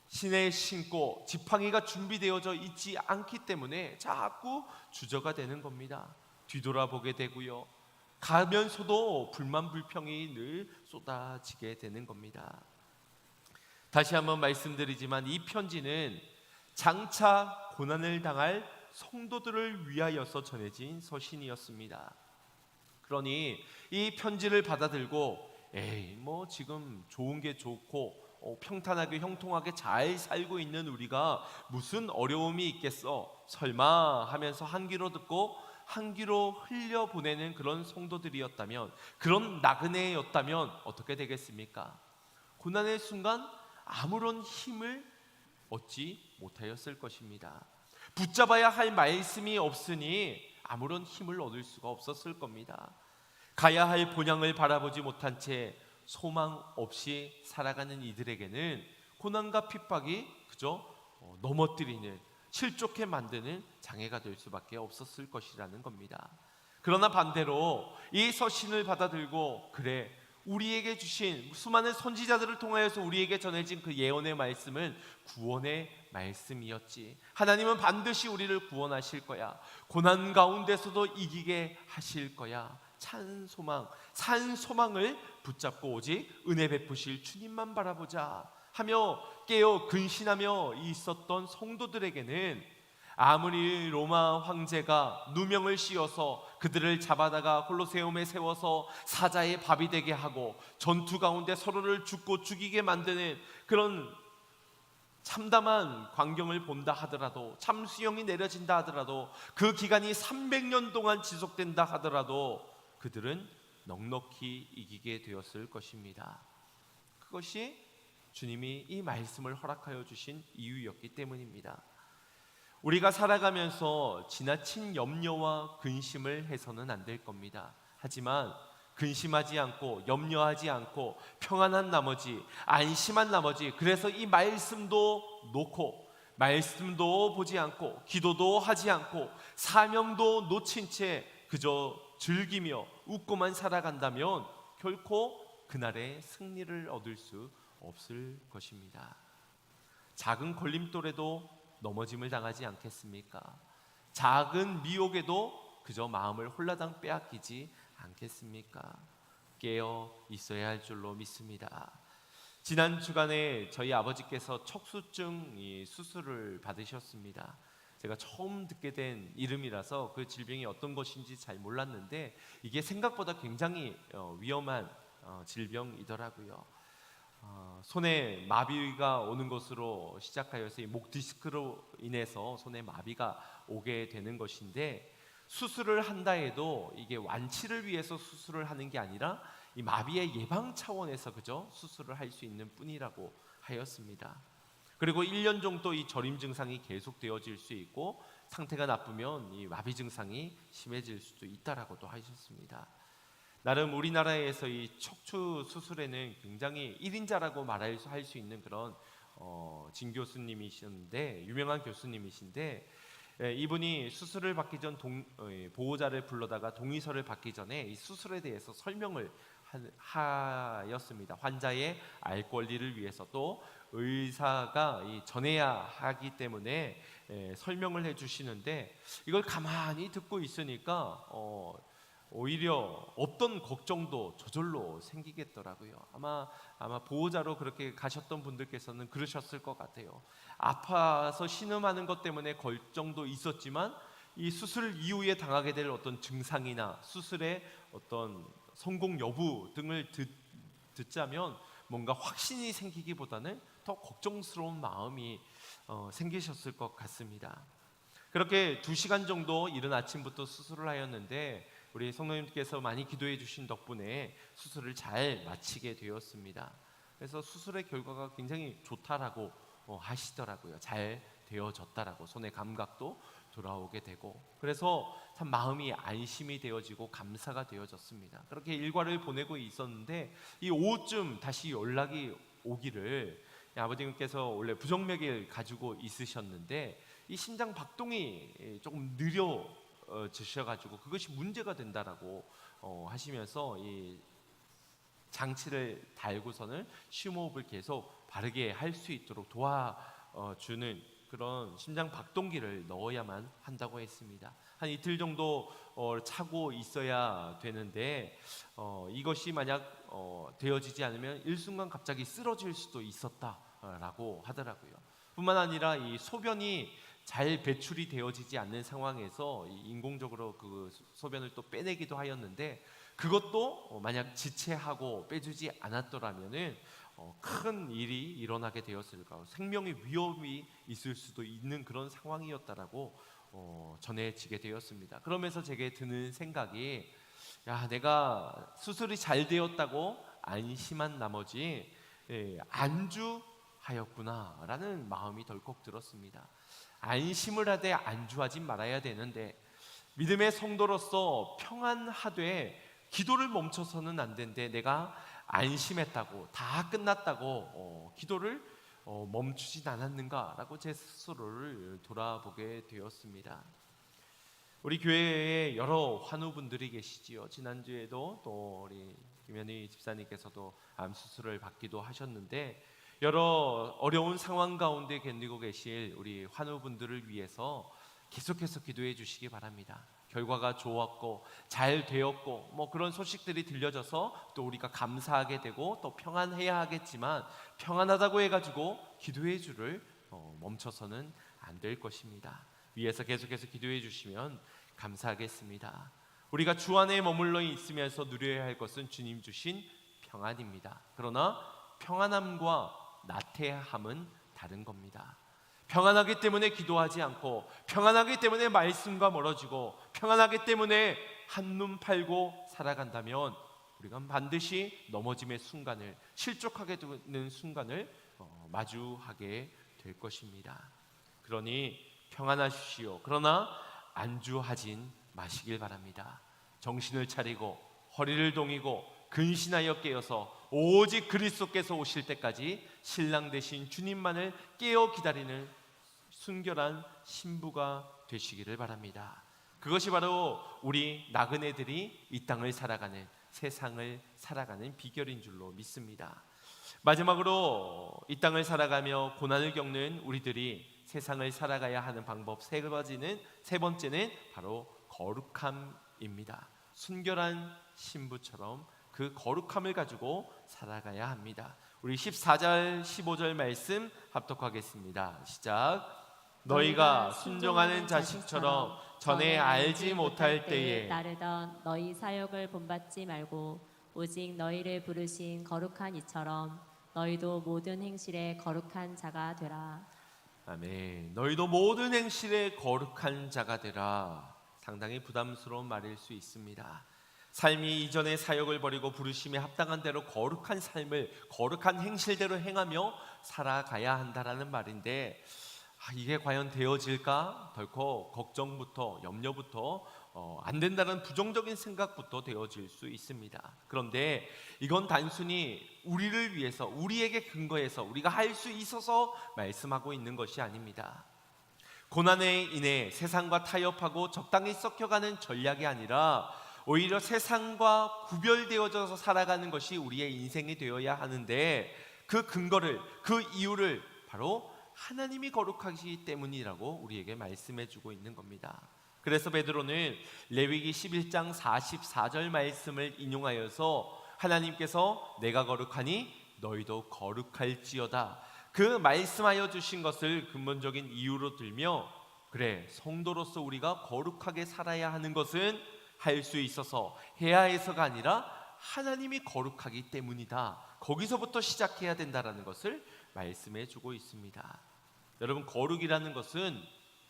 신에 신고 지팡이가 준비되어져 있지 않기 때문에 자꾸 주저가 되는 겁니다. 뒤돌아보게 되고요, 가면서도 불만 불평이 늘 쏟아지게 되는 겁니다. 다시 한번 말씀드리지만 이 편지는 장차 고난을 당할 성도들을 위하여서 전해진 서신이었습니다. 그러니 이 편지를 받아들고 뭐 지금 좋은 게 좋고 평탄하게 형통하게 잘 살고 있는 우리가 무슨 어려움이 있겠어, 설마 하면서 한 귀로 듣고 한 귀로 흘려보내는 그런 성도들이었다면, 그런 나그네였다면 어떻게 되겠습니까? 고난의 순간 아무런 힘을 얻지 못하였을 것입니다. 붙잡아야 할 말씀이 없으니 아무런 힘을 얻을 수가 없었을 겁니다. 가야 할 본향을 바라보지 못한 채 소망 없이 살아가는 이들에게는 고난과 핍박이 그저 넘어뜨리는, 실족해 만드는 장애가 될 수밖에 없었을 것이라는 겁니다. 그러나 반대로 이 서신을 받아들고, 그래, 우리에게 주신 수많은 선지자들을 통하여서 우리에게 전해진 그 예언의 말씀은 구원의 말씀이었지. 하나님은 반드시 우리를 구원하실 거야. 고난 가운데서도 이기게 하실 거야. 찬 소망, 산 소망을 붙잡고 오직 은혜 베푸실 주님만 바라보자 하며 깨어 근신하며 있었던 성도들에게는 아무리 로마 황제가 누명을 씌워서 그들을 잡아다가 콜로세움에 세워서 사자의 밥이 되게 하고 전투 가운데 서로를 죽고 죽이게 만드는 그런 참담한 광경을 본다 하더라도, 참수형이 내려진다 하더라도, 그 기간이 300년 동안 지속된다 하더라도 그들은 넉넉히 이기게 되었을 것입니다. 그것이 주님이 이 말씀을 허락하여 주신 이유였기 때문입니다. 우리가 살아가면서 지나친 염려와 근심을 해서는 안 될 겁니다. 하지만 근심하지 않고 염려하지 않고 평안한 나머지, 안심한 나머지, 그래서 이 말씀도 놓고 말씀도 보지 않고 기도도 하지 않고 사명도 놓친 채 그저 즐기며 웃고만 살아간다면 결코 그날의 승리를 얻을 수 없을 것입니다. 작은 걸림돌에도 넘어짐을 당하지 않겠습니까? 작은 미혹에도 그저 마음을 홀라당 빼앗기지 않겠습니까? 깨어 있어야 할 줄로 믿습니다. 지난 주간에 저희 아버지께서 척수증 수술을 받으셨습니다. 제가 처음 듣게 된 이름이라서 그 질병이 어떤 것인지 잘 몰랐는데 이게 생각보다 굉장히 위험한 질병이더라고요. 손에 마비가 오는 것으로 시작하여서 이 목 디스크로 인해서 손에 마비가 오게 되는 것인데, 수술을 한다 해도 이게 완치를 위해서 수술을 하는 게 아니라 이 마비의 예방 차원에서 그저 수술을 할 수 있는 뿐이라고 하였습니다. 그리고 1년 정도 이 저림 증상이 계속되어질 수 있고 상태가 나쁘면 이 마비 증상이 심해질 수도 있다라고도 하셨습니다. 나름 우리나라에서 이 척추 수술에는 굉장히 1인자라고 말할 수 있는 그런 진 교수님이신데, 유명한 교수님이신데, 이분이 수술을 받기 전 보호자를 불러다가 동의서를 받기 전에 이 수술에 대해서 설명을 하였습니다. 환자의 알 권리를 위해서, 또 의사가 전해야 하기 때문에 설명을 해주시는데, 이걸 가만히 듣고 있으니까 오히려 없던 걱정도 저절로 생기겠더라고요. 아마 보호자로 그렇게 가셨던 분들께서는 그러셨을 것 같아요. 아파서 신음하는 것 때문에 걱정도 있었지만 이 수술 이후에 당하게 될 어떤 증상이나 수술의 어떤 성공 여부 등을 듣자면 뭔가 확신이 생기기보다는 더 걱정스러운 마음이 생기셨을 것 같습니다. 그렇게 2시간 정도 이른 아침부터 수술을 하였는데 우리 성도님께서 많이 기도해 주신 덕분에 수술을 잘 마치게 되었습니다. 그래서 수술의 결과가 굉장히 좋다라고 하시더라고요. 잘 되어졌다라고, 손의 감각도 돌아오게 되고, 그래서 참 마음이 안심이 되어지고 감사가 되어졌습니다. 그렇게 일과를 보내고 있었는데 이 오후쯤 다시 연락이 오기를, 아버님께서 원래 부정맥을 가지고 있으셨는데 이 심장 박동이 조금 느려지셔가지고 그것이 문제가 된다라고 하시면서 이 장치를 달고서는 심호흡을 계속 바르게 할 수 있도록 도와주는 그런 심장 박동기를 넣어야만 한다고 했습니다. 한 이틀 정도 차고 있어야 되는데 이것이 만약 되어지지 않으면 일순간 갑자기 쓰러질 수도 있었다라고 하더라고요. 뿐만 아니라 이 소변이 잘 배출이 되어지지 않는 상황에서 인공적으로 그 소변을 또 빼내기도 하였는데, 그것도 만약 지체하고 빼주지 않았더라면은 큰 일이 일어나게 되었을까, 생명의 위험이 있을 수도 있는 그런 상황이었다라고 전해지게 되었습니다. 그러면서 제게 드는 생각이, 내가 수술이 잘 되었다고 안심한 나머지 안주하였구나라는 마음이 덜컥 들었습니다. 안심을 하되 안주하지 말아야 되는데, 믿음의 성도로서 평안하되 기도를 멈춰서는 안 되는데, 내가 안심했다고, 다 끝났다고 기도를 멈추진 않았는가라고 제 스스로를 돌아보게 되었습니다. 우리 교회에 여러 환우분들이 계시지요. 지난주에도 또 우리 김현희 집사님께서도 암 수술을 받기도 하셨는데, 여러 어려운 상황 가운데 견디고 계실 우리 환우분들을 위해서 계속해서 기도해 주시기 바랍니다. 결과가 좋았고 잘 되었고 그런 소식들이 들려져서 또 우리가 감사하게 되고 또 평안해야 하겠지만, 평안하다고 해가지고 기도해 주를 멈춰서는 안 될 것입니다. 위에서 계속해서 기도해 주시면 감사하겠습니다. 우리가 주 안에 머물러 있으면서 누려야 할 것은 주님 주신 평안입니다. 그러나 평안함과 나태함은 다른 겁니다. 평안하기 때문에 기도하지 않고, 평안하기 때문에 말씀과 멀어지고, 평안하기 때문에 한눈 팔고 살아간다면 우리가 반드시 넘어짐의 순간을, 실족하게 되는 순간을 마주하게 될 것입니다. 그러니 평안하십시오. 그러나 안주하진 마시길 바랍니다. 정신을 차리고 허리를 동이고 근신하여 깨어서 오직 그리스도께서 오실 때까지 신랑 되신 주님만을 깨어 기다리는 순결한 신부가 되시기를 바랍니다. 그것이 바로 우리 나그네들이 이 땅을 살아가는, 세상을 살아가는 비결인 줄로 믿습니다. 마지막으로 이 땅을 살아가며 고난을 겪는 우리들이 세상을 살아가야 하는 방법 세 번째는 바로 거룩함입니다. 순결한 신부처럼 그 거룩함을 가지고 살아가야 합니다. 우리 14절 15절 말씀 합독하겠습니다. 시작. 너희가 순종하는 자식처럼 전에 알지 못할 때에 따르던 너희 사역을 본받지 말고 오직 너희를 부르신 거룩한 이처럼 너희도 모든 행실에 거룩한 자가 되라. 아멘. 너희도 모든 행실에 거룩한 자가 되라. 상당히 부담스러운 말일 수 있습니다. 삶이 이전의 사역을 버리고 부르심에 합당한 대로 거룩한 삶을, 거룩한 행실대로 행하며 살아가야 한다라는 말인데, 이게 과연 되어질까? 덜컥 걱정부터, 염려부터 안 된다는 부정적인 생각부터 되어질 수 있습니다. 그런데 이건 단순히 우리를 위해서, 우리에게 근거해서 우리가 할 수 있어서 말씀하고 있는 것이 아닙니다. 고난에 인해 세상과 타협하고 적당히 썩혀가는 전략이 아니라 오히려 세상과 구별되어져서 살아가는 것이 우리의 인생이 되어야 하는데, 그 근거를, 그 이유를 바로 하나님이 거룩하시기 때문이라고 우리에게 말씀해 주고 있는 겁니다. 그래서 베드로는 레위기 11장 44절 말씀을 인용하여서 하나님께서 내가 거룩하니 너희도 거룩할지어다, 그 말씀하여 주신 것을 근본적인 이유로 들며, 그래, 성도로서 우리가 거룩하게 살아야 하는 것은 할 수 있어서 해야 해서가 아니라 하나님이 거룩하기 때문이다, 거기서부터 시작해야 된다라는 것을 말씀해 주고 있습니다. 여러분, 거룩이라는 것은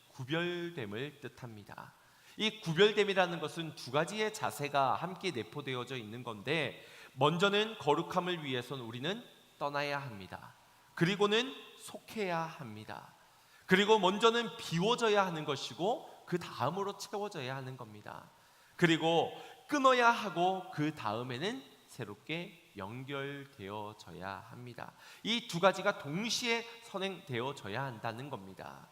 구별됨을 뜻합니다. 이 구별됨이라는 것은 두 가지의 자세가 함께 내포되어져 있는 건데, 먼저는 거룩함을 위해서는 우리는 떠나야 합니다. 그리고는 속해야 합니다. 그리고 먼저는 비워져야 하는 것이고 그 다음으로 채워져야 하는 겁니다. 그리고 끊어야 하고 그 다음에는 새롭게 연결되어져야 합니다. 이 두 가지가 동시에 선행되어져야 한다는 겁니다.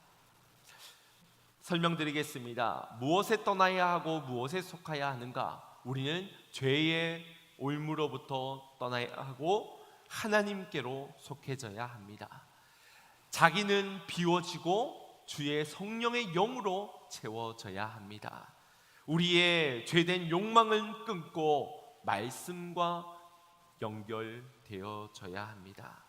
설명드리겠습니다. 무엇에 떠나야 하고 무엇에 속하야 하는가? 우리는 죄의 올무로부터 떠나야 하고 하나님께로 속해져야 합니다. 자기는 비워지고 주의 성령의 영으로 채워져야 합니다. 우리의 죄된 욕망을 끊고 말씀과 연결되어져야 합니다.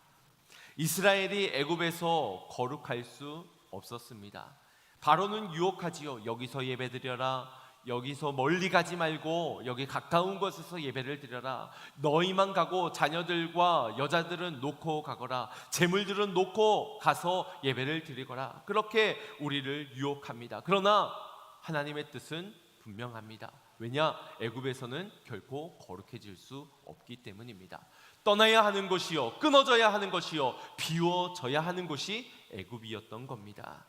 이스라엘이 애굽에서 거룩할 수 없었습니다. 바로는 유혹하지요. 여기서 예배드려라, 여기서 멀리 가지 말고 여기 가까운 곳에서 예배를 드려라, 너희만 가고 자녀들과 여자들은 놓고 가거라, 재물들은 놓고 가서 예배를 드리거라, 그렇게 우리를 유혹합니다. 그러나 하나님의 뜻은 분명합니다. 왜냐? 애굽에서는 결코 거룩해질 수 없기 때문입니다. 떠나야 하는 것이요, 끊어져야 하는 것이요, 비워져야 하는 것이 애굽이었던 겁니다.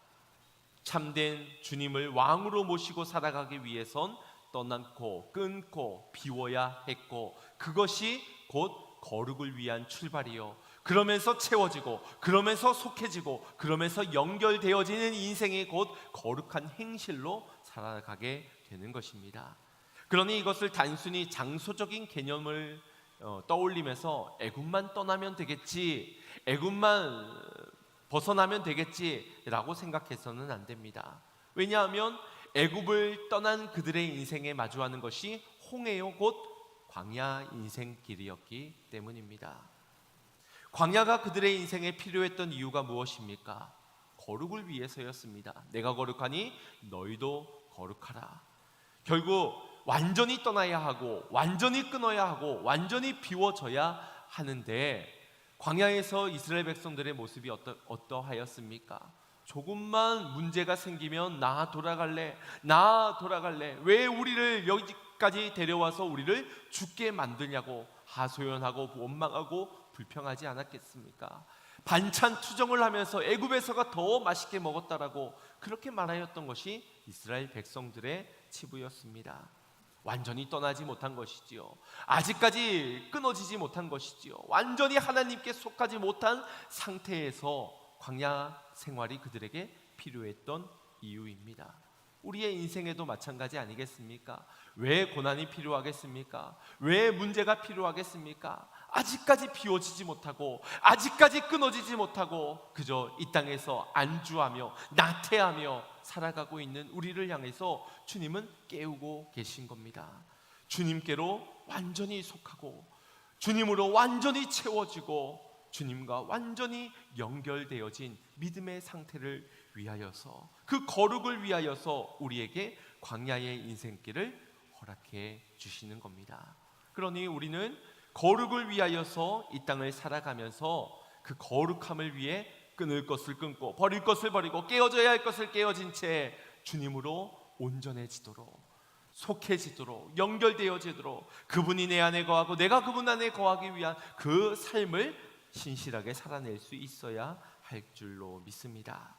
참된 주님을 왕으로 모시고 살아가기 위해선 떠나고 끊고 비워야 했고, 그것이 곧 거룩을 위한 출발이요, 그러면서 채워지고 그러면서 속해지고 그러면서 연결되어지는 인생이 곧 거룩한 행실로 살아가게 되는 것입니다. 그러니 이것을 단순히 장소적인 개념을 떠올리면서 애굽만 떠나면 되겠지, 애굽만 벗어나면 되겠지라고 생각해서는 안 됩니다. 왜냐하면 애굽을 떠난 그들의 인생에 마주하는 것이 홍해요, 곧 광야 인생길이었기 때문입니다. 광야가 그들의 인생에 필요했던 이유가 무엇입니까? 거룩을 위해서였습니다. 내가 거룩하니 너희도 거룩하라. 결국 완전히 떠나야 하고 완전히 끊어야 하고 완전히 비워져야 하는데, 광야에서 이스라엘 백성들의 모습이 어떠하였습니까? 조금만 문제가 생기면 나 돌아갈래, 나 돌아갈래, 왜 우리를 여기까지 데려와서 우리를 죽게 만드냐고 하소연하고 원망하고 불평하지 않았겠습니까? 반찬 투정을 하면서 애굽에서가 더 맛있게 먹었다라고 그렇게 말하였던 것이 이스라엘 백성들의 치부였습니다. 완전히 떠나지 못한 것이지요. 아직까지 끊어지지 못한 것이지요. 완전히 하나님께 속하지 못한 상태에서 광야 생활이 그들에게 필요했던 이유입니다. 우리의 인생에도 마찬가지 아니겠습니까? 왜 고난이 필요하겠습니까? 왜 문제가 필요하겠습니까? 아직까지 비워지지 못하고 아직까지 끊어지지 못하고 그저 이 땅에서 안주하며 나태하며 살아가고 있는 우리를 향해서 주님은 깨우고 계신 겁니다. 주님께로 완전히 속하고 주님으로 완전히 채워지고 주님과 완전히 연결되어진 믿음의 상태를 위하여서, 그 거룩을 위하여서 우리에게 광야의 인생길을 허락해 주시는 겁니다. 그러니 우리는 거룩을 위하여서 이 땅을 살아가면서 그 거룩함을 위해 끊을 것을 끊고 버릴 것을 버리고 깨어져야 할 것을 깨어진 채 주님으로 온전해지도록, 속해지도록, 연결되어지도록, 그분이 내 안에 거하고 내가 그분 안에 거하기 위한 그 삶을 신실하게 살아낼 수 있어야 할 줄로 믿습니다.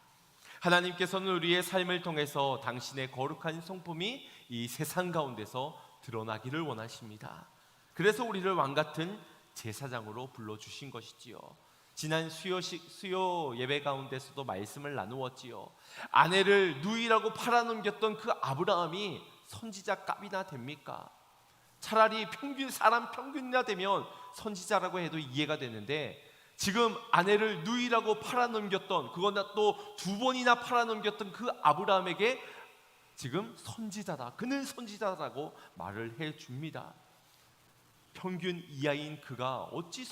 하나님께서는 우리의 삶을 통해서 당신의 거룩한 성품이 이 세상 가운데서 드러나기를 원하십니다. 그래서 우리를 왕같은 제사장으로 불러주신 것이지요. 지난 수요 예배 가운데서도 말씀을 나누었지요. 아내를 누이라고 팔아넘겼던 그 아브라함이 선지자 값이나 됩니까? 차라리 사람 평균이나 되면 선지자라고 해도 이해가 되는데, 지금 아내를 누이라고 팔아넘겼던, 그거나 또 2번이나 팔아넘겼던 그 아브라함에게 지금 선지자다, 그는 선지자라고 말을 해줍니다. 평균 이하인 그가 어찌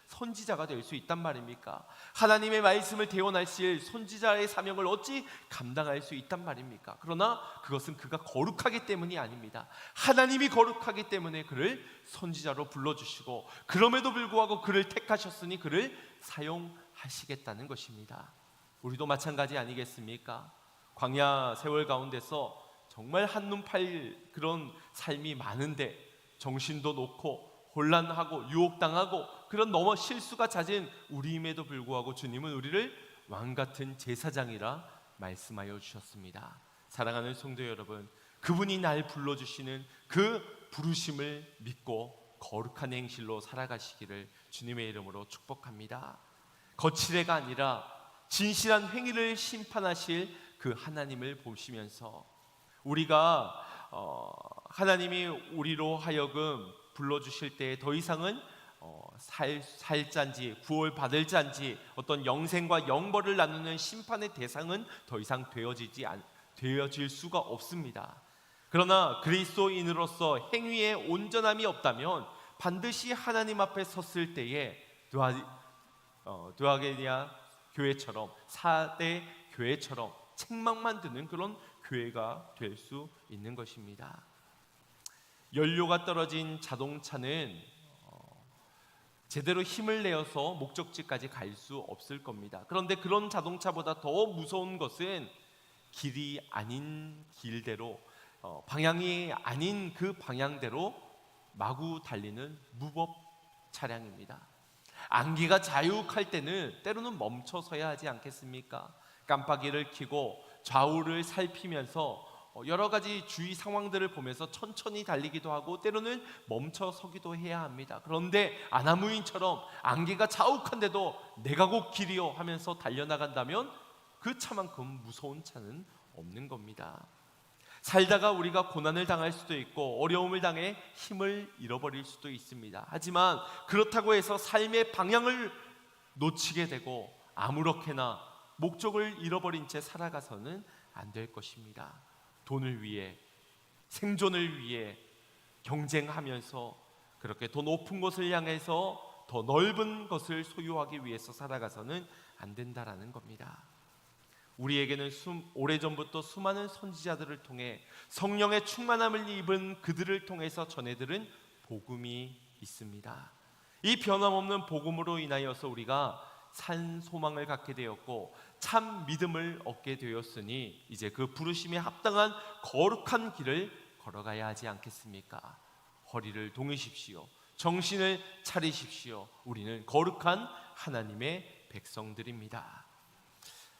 선지자가 될 수 있단 말입니까? 하나님의 말씀을 대언하실 선지자의 사명을 어찌 감당할 수 있단 말입니까? 그러나 그것은 그가 거룩하기 때문이 아닙니다. 하나님이 거룩하기 때문에 그를 선지자로 불러주시고, 그럼에도 불구하고 그를 택하셨으니 그를 사용하시겠다는 것입니다. 우리도 마찬가지 아니겠습니까? 광야 세월 가운데서 정말 한눈 팔 그런 삶이 많은데, 정신도 놓고 혼란하고 유혹당하고 그런 너무 실수가 잦은 우리임에도 불구하고 주님은 우리를 왕같은 제사장이라 말씀하여 주셨습니다. 사랑하는 성도 여러분, 그분이 날 불러주시는 그 부르심을 믿고 거룩한 행실로 살아가시기를 주님의 이름으로 축복합니다. 거칠애가 아니라 진실한 행위를 심판하실 그 하나님을 보시면서 우리가 하나님이 우리로 하여금 불러주실 때 더 이상은 살 잔지 구원 받을 잔지 어떤 영생과 영벌을 나누는 심판의 대상은 더 이상 되어질 수가 없습니다. 그러나 그리스도인으로서 행위에 온전함이 없다면 반드시 하나님 앞에 섰을 때에 드아게니아 교회처럼, 4대 교회처럼 책망만 드는 그런 교회가 될 수 있는 것입니다. 연료가 떨어진 자동차는 제대로 힘을 내어서 목적지까지 갈 수 없을 겁니다. 그런데 그런 자동차보다 더 무서운 것은 길이 아닌 길대로, 방향이 아닌 그 방향대로 마구 달리는 무법 차량입니다. 안개가 자욱할 때는 때로는 멈춰서야 하지 않겠습니까? 깜빡이를 켜고 좌우를 살피면서 여러 가지 주위 상황들을 보면서 천천히 달리기도 하고 때로는 멈춰서기도 해야 합니다. 그런데 아나무인처럼 안개가 자욱한데도 내가 곧 길이요 하면서 달려나간다면 그 차만큼 무서운 차는 없는 겁니다. 살다가 우리가 고난을 당할 수도 있고 어려움을 당해 힘을 잃어버릴 수도 있습니다. 하지만 그렇다고 해서 삶의 방향을 놓치게 되고 아무렇게나 목적을 잃어버린 채 살아가서는 안 될 것입니다. 돈을 위해, 생존을 위해 경쟁하면서 그렇게 더 높은 곳을 향해서 더 넓은 것을 소유하기 위해서 살아가서는 안 된다라는 겁니다. 우리에게는 오래전부터 수많은 선지자들을 통해 성령의 충만함을 입은 그들을 통해서 전해들은 복음이 있습니다. 이 변함없는 복음으로 인하여서 우리가 산 소망을 갖게 되었고 참 믿음을 얻게 되었으니 이제 그 부르심에 합당한 거룩한 길을 걸어가야 하지 않겠습니까? 허리를 동이십시오. 정신을 차리십시오. 우리는 거룩한 하나님의 백성들입니다.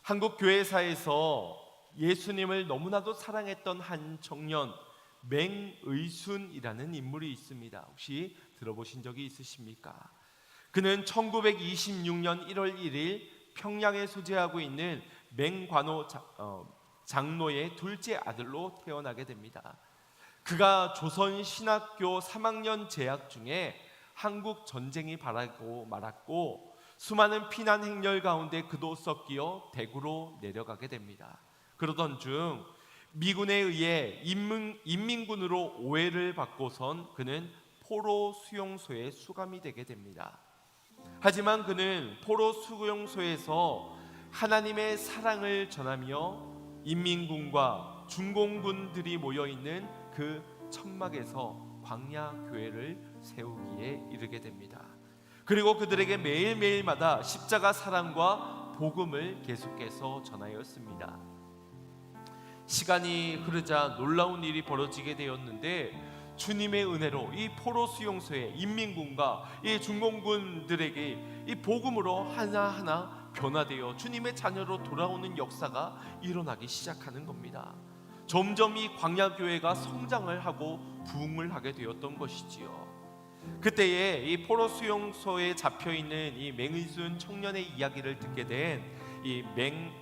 한국 교회사에서 예수님을 너무나도 사랑했던 한 청년, 맹의순이라는 인물이 있습니다. 혹시 들어보신 적이 있으십니까? 그는 1926년 1월 1일 평양에 소재하고 있는 맹관호 장로의 둘째 아들로 태어나게 됩니다. 그가 조선 신학교 3학년 재학 중에 한국 전쟁이 발하고 말았고 수많은 피난 행렬 가운데 그도 섞여 대구로 내려가게 됩니다. 그러던 중 미군에 의해 인민군으로 오해를 받고선 그는 포로 수용소에 수감이 되게 됩니다. 하지만 그는 포로 수용소에서 하나님의 사랑을 전하며 인민군과 중공군들이 모여있는 그 천막에서 광야 교회를 세우기에 이르게 됩니다. 그리고 그들에게 매일매일마다 십자가 사랑과 복음을 계속해서 전하였습니다. 시간이 흐르자 놀라운 일이 벌어지게 되었는데 주님의 은혜로 이 포로 수용소의 인민군과 이 중공군들에게 이 복음으로 하나하나 변화되어 주님의 자녀로 돌아오는 역사가 일어나기 시작하는 겁니다. 점점 이 광야교회가 성장을 하고 부흥을 하게 되었던 것이지요. 그때에 이 포로 수용소에 잡혀있는 이 맹의순 청년의 이야기를 듣게 된 이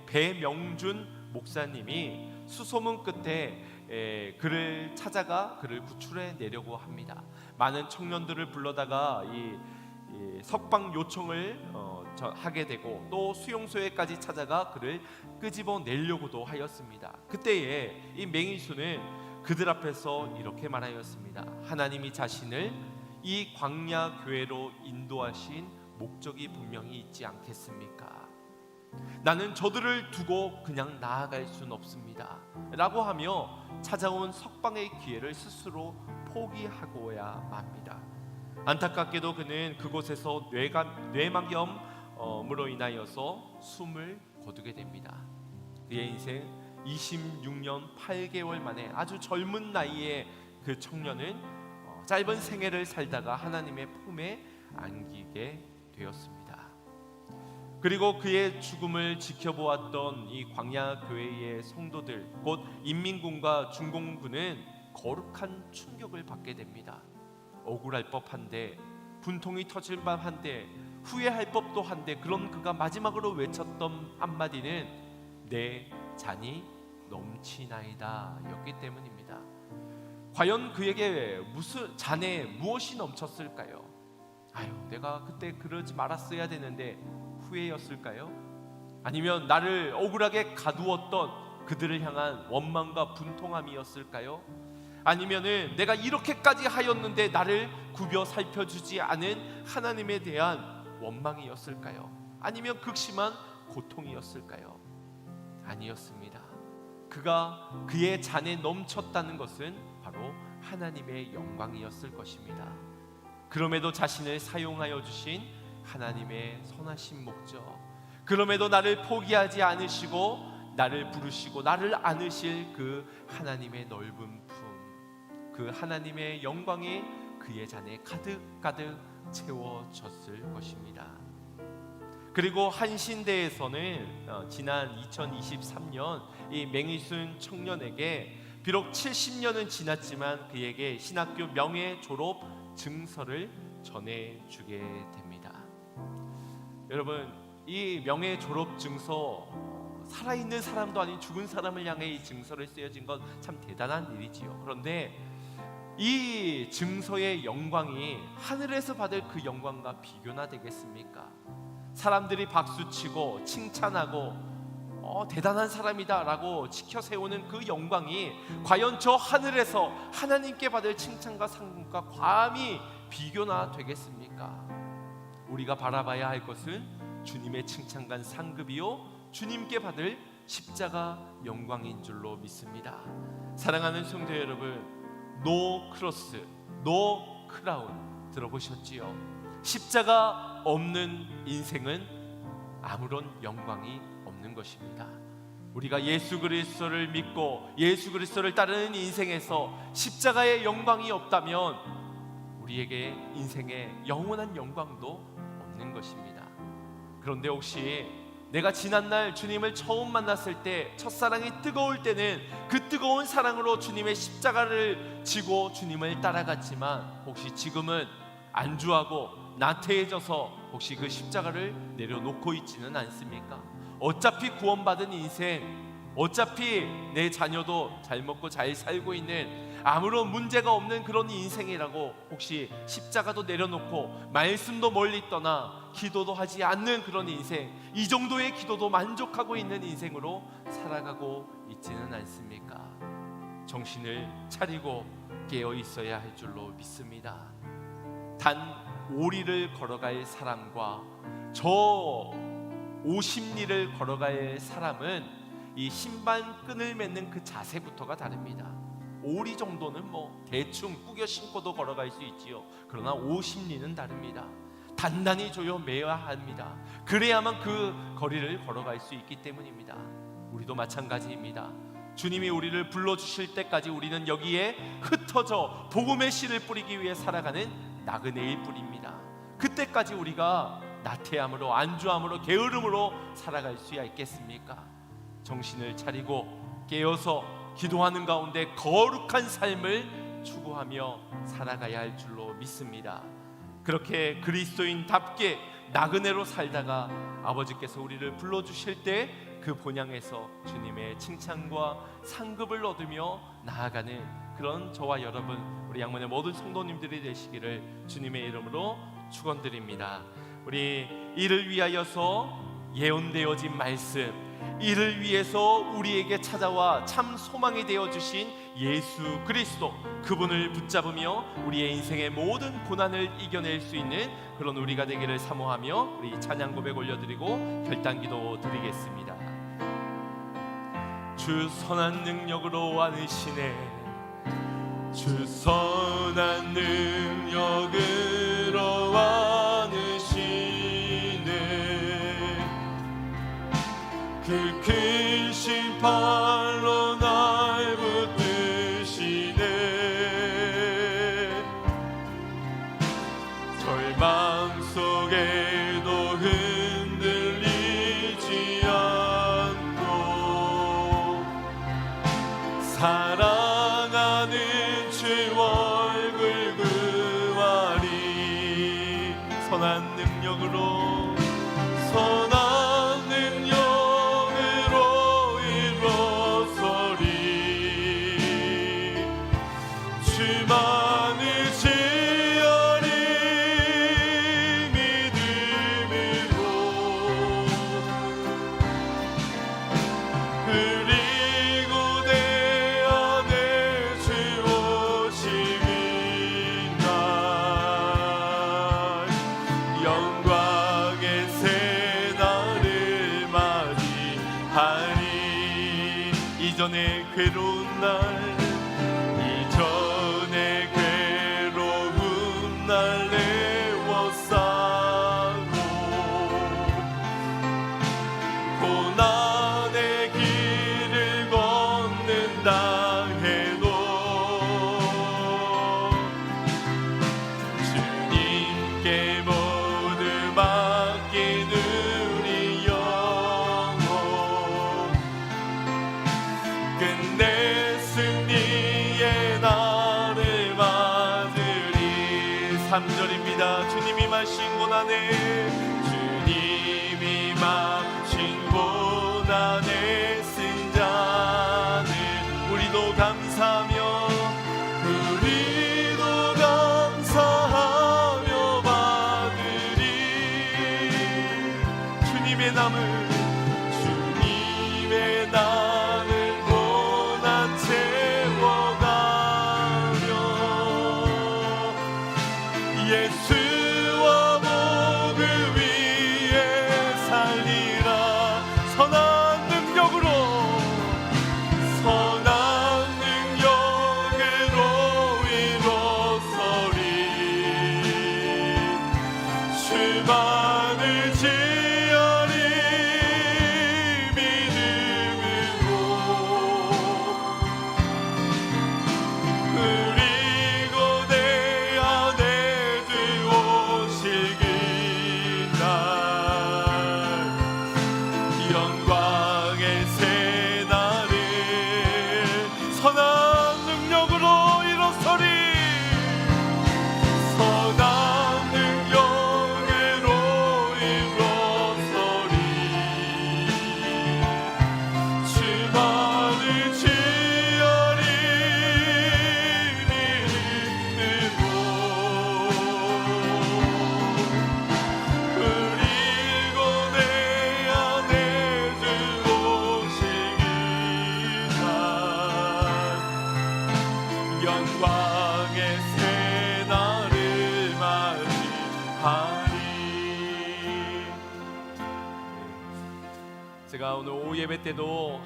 배명준 목사님이 수소문 끝에 그를 찾아가 그를 구출해 내려고 합니다. 많은 청년들을 불러다가 이 석방 요청을 하게 되고 또 수용소에까지 찾아가 그를 끄집어 내려고도 하였습니다. 그때에 이 맹의순은 그들 앞에서 이렇게 말하였습니다. 하나님이 자신을 이 광야 교회로 인도하신 목적이 분명히 있지 않겠습니까? 나는 저들을 두고 그냥 나아갈 수는 없습니다 라고 하며 찾아온 석방의 기회를 스스로 포기하고야 맙니다. 안타깝게도 그는 그곳에서 뇌막염으로 인하여서 숨을 거두게 됩니다. 그의 인생 26년 8개월 만에 아주 젊은 나이에 그 청년은 짧은 생애를 살다가 하나님의 품에 안기게 되었습니다. 그리고 그의 죽음을 지켜보았던 이 광야 교회의 성도들, 곧 인민군과 중공군은 거룩한 충격을 받게 됩니다. 억울할 법한데, 분통이 터질 법한데, 후회할 법도 한데, 그런 그가 마지막으로 외쳤던 한마디는 내 잔이 넘치나이다 였기 때문입니다. 과연 그에게 무슨 잔에 무엇이 넘쳤을까요? 내가 그때 그러지 말았어야 되는데 후회였을까요? 아니면 나를 억울하게 가두었던 그들을 향한 원망과 분통함이었을까요? 아니면은 내가 이렇게까지 하였는데 나를 굽여 살펴주지 않은 하나님에 대한 원망이었을까요? 아니면 극심한 고통이었을까요? 아니었습니다. 그가 그의 잔에 넘쳤다는 것은 바로 하나님의 영광이었을 것입니다. 그럼에도 자신을 사용하여 주신 하나님의 선하신 목적, 그럼에도 나를 포기하지 않으시고 나를 부르시고 나를 안으실 그 하나님의 넓은 품, 그 하나님의 영광이 그의 잔에 가득가득 채워졌을 것입니다. 그리고 한신대에서는 지난 2023년 이 맹의순 청년에게 비록 70년은 지났지만 그에게 신학교 명예 졸업 증서를 전해주게 됩니다. 여러분, 이 명예 졸업 증서, 살아있는 사람도 아닌 죽은 사람을 향해 이 증서를 쓰여진 건 참 대단한 일이지요. 그런데 이 증서의 영광이 하늘에서 받을 그 영광과 비교나 되겠습니까? 사람들이 박수치고 칭찬하고 대단한 사람이다 라고 지켜 세우는 그 영광이 과연 저 하늘에서 하나님께 받을 칭찬과 상급과 감히 비교나 되겠습니까? 우리가 바라봐야 할 것은 주님의 칭찬과 상급이요 주님께 받을 십자가 영광인 줄로 믿습니다. 사랑하는 성도 여러분, 노 크로스, 노 크라운 들어보셨지요? 십자가 없는 인생은 아무런 영광이 없는 것입니다. 우리가 예수 그리스도를 믿고 예수 그리스도를 따르는 인생에서 십자가의 영광이 없다면 우리에게 인생의 영원한 영광도 없는 것입니다. 그런데 혹시 내가 지난날 주님을 처음 만났을 때 첫사랑이 뜨거울 때는 그 뜨거운 사랑으로 주님의 십자가를 지고 주님을 따라갔지만 혹시 지금은 안주하고 나태해져서 혹시 그 십자가를 내려놓고 있지는 않습니까? 어차피 구원받은 인생, 어차피 내 자녀도 잘 먹고 잘 살고 있는 아무런 문제가 없는 그런 인생이라고 혹시 십자가도 내려놓고 말씀도 멀리 떠나 기도도 하지 않는 그런 인생, 이 정도의 기도도 만족하고 있는 인생으로 살아가고 있지는 않습니까? 정신을 차리고 깨어 있어야 할 줄로 믿습니다. 단 5리를 걸어갈 사람과 저 50리를 걸어갈 사람은 이 신발 끈을 맺는 그 자세부터가 다릅니다. 5리 정도는 뭐 대충 꾸겨 신고도 걸어갈 수 있지요. 그러나 50리는 다릅니다. 단단히 조여 매야 합니다. 그래야만 그 거리를 걸어갈 수 있기 때문입니다. 우리도 마찬가지입니다. 주님이 우리를 불러주실 때까지 우리는 여기에 흩어져 복음의 씨를 뿌리기 위해 살아가는 나그네일 뿐입니다. 그때까지 우리가 나태함으로 안주함으로 게으름으로 살아갈 수야 있겠습니까? 정신을 차리고 깨어서 기도하는 가운데 거룩한 삶을 추구하며 살아가야 할 줄로 믿습니다. 그렇게 그리스도인답게 나그네로 살다가 아버지께서 우리를 불러주실 때 그 본향에서 주님의 칭찬과 상급을 얻으며 나아가는 그런 저와 여러분, 우리 양문의 모든 성도님들이 되시기를 주님의 이름으로 축원드립니다. 우리 이를 위하여서 예언되어진 말씀, 이를 위해서 우리에게 찾아와 참 소망이 되어주신 예수 그리스도, 그분을 붙잡으며 우리의 인생의 모든 고난을 이겨낼 수 있는 그런 우리가 되기를 사모하며 우리 찬양 고백 올려드리고 결단기도 드리겠습니다. 주 선한 능력으로 안으시네, 주 선한 능력으로 안으시네, 그 큰 심판로 날 붙드시네, 절망 속에도 흔들리지 않고 사랑하는 주 얼굴 구하리, 선한 능력으로 선한 능력으로 일어서리, 주만을 지어리 믿음으로, 그리고 내 안에 주 오심인 날 영광의 새날을 맞이하리. 이전의 괴로운 날, 이전의 괴로운 날 내워싸고 고난의 길을 걷는다 해도 주님께 모두 맡긴 우리 영혼, 끝내 승리의 날을 맞으리. 3절입니다. 주님이 마신 고난에, 주님이 마신 고난에 쓴 잔을 우리도 감사하며, 우리도 감사하며 받으리. 주님의 남을, 주님의 남을 고난 채워가며 예수와 복음 위에 살리라. 선한 능력으로, 선한 능력으로 일어서리, 주만을 지어리 믿음으로, 제가 오늘 오후 예배 때도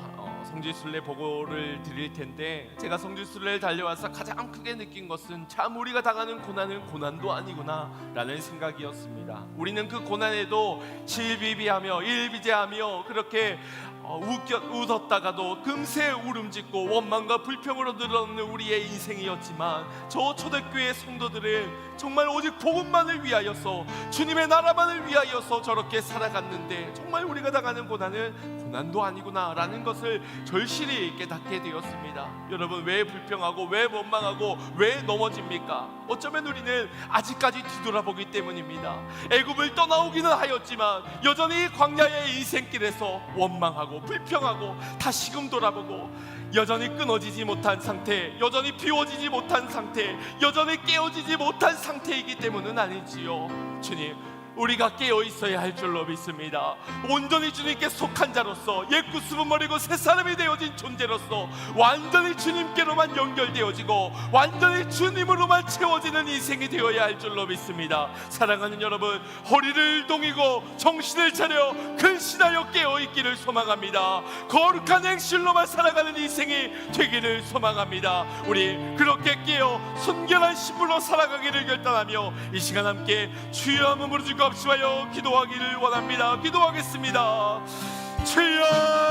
성지순례 보고를 드릴 텐데, 제가 성지순례를 달려와서 가장 크게 느낀 것은 참 우리가 당하는 고난은 고난도 아니구나 라는 생각이었습니다. 우리는 그 고난에도 실비비하며 일비재하며 그렇게 웃었다가도 금세 울음짓고 원망과 불평으로 늘어놓는 우리의 인생이었지만, 저 초대교회 성도들은 정말 오직 복음만을 위하여서, 주님의 나라만을 위하여서 저렇게 살아갔는데, 정말 우리가 당하는 고난은 고난도 아니구나 라는 것을 절실히 깨닫게 되었습니다. 여러분, 왜 불평하고 왜 원망하고 왜 넘어집니까? 어쩌면 우리는 아직까지 뒤돌아보기 때문입니다. 애굽을 떠나오기는 하였지만 여전히 광야의 인생길에서 원망하고 불평하고 다시금 돌아보고, 여전히 끊어지지 못한 상태, 여전히 비워지지 못한 상태, 여전히 깨어지지 못한 상태이기 때문은 아니지요. 주님, 우리가 깨어 있어야 할 줄로 믿습니다. 온전히 주님께 속한 자로서, 옛 구습은 버리고 새 사람이 되어진 존재로서 완전히 주님께로만 연결되어지고 완전히 주님으로만 채워지는 인생이 되어야 할 줄로 믿습니다. 사랑하는 여러분, 허리를 동이고 정신을 차려 근신하여 깨어 있기를 소망합니다. 거룩한 행실로만 살아가는 인생이 되기를 소망합니다. 우리 그렇게 깨어 순결한 신부로 살아가기를 결단하며 이 시간 함께 주여 한번 부르짖고 합심하여 기도하기를 원합니다. 기도하겠습니다. 주여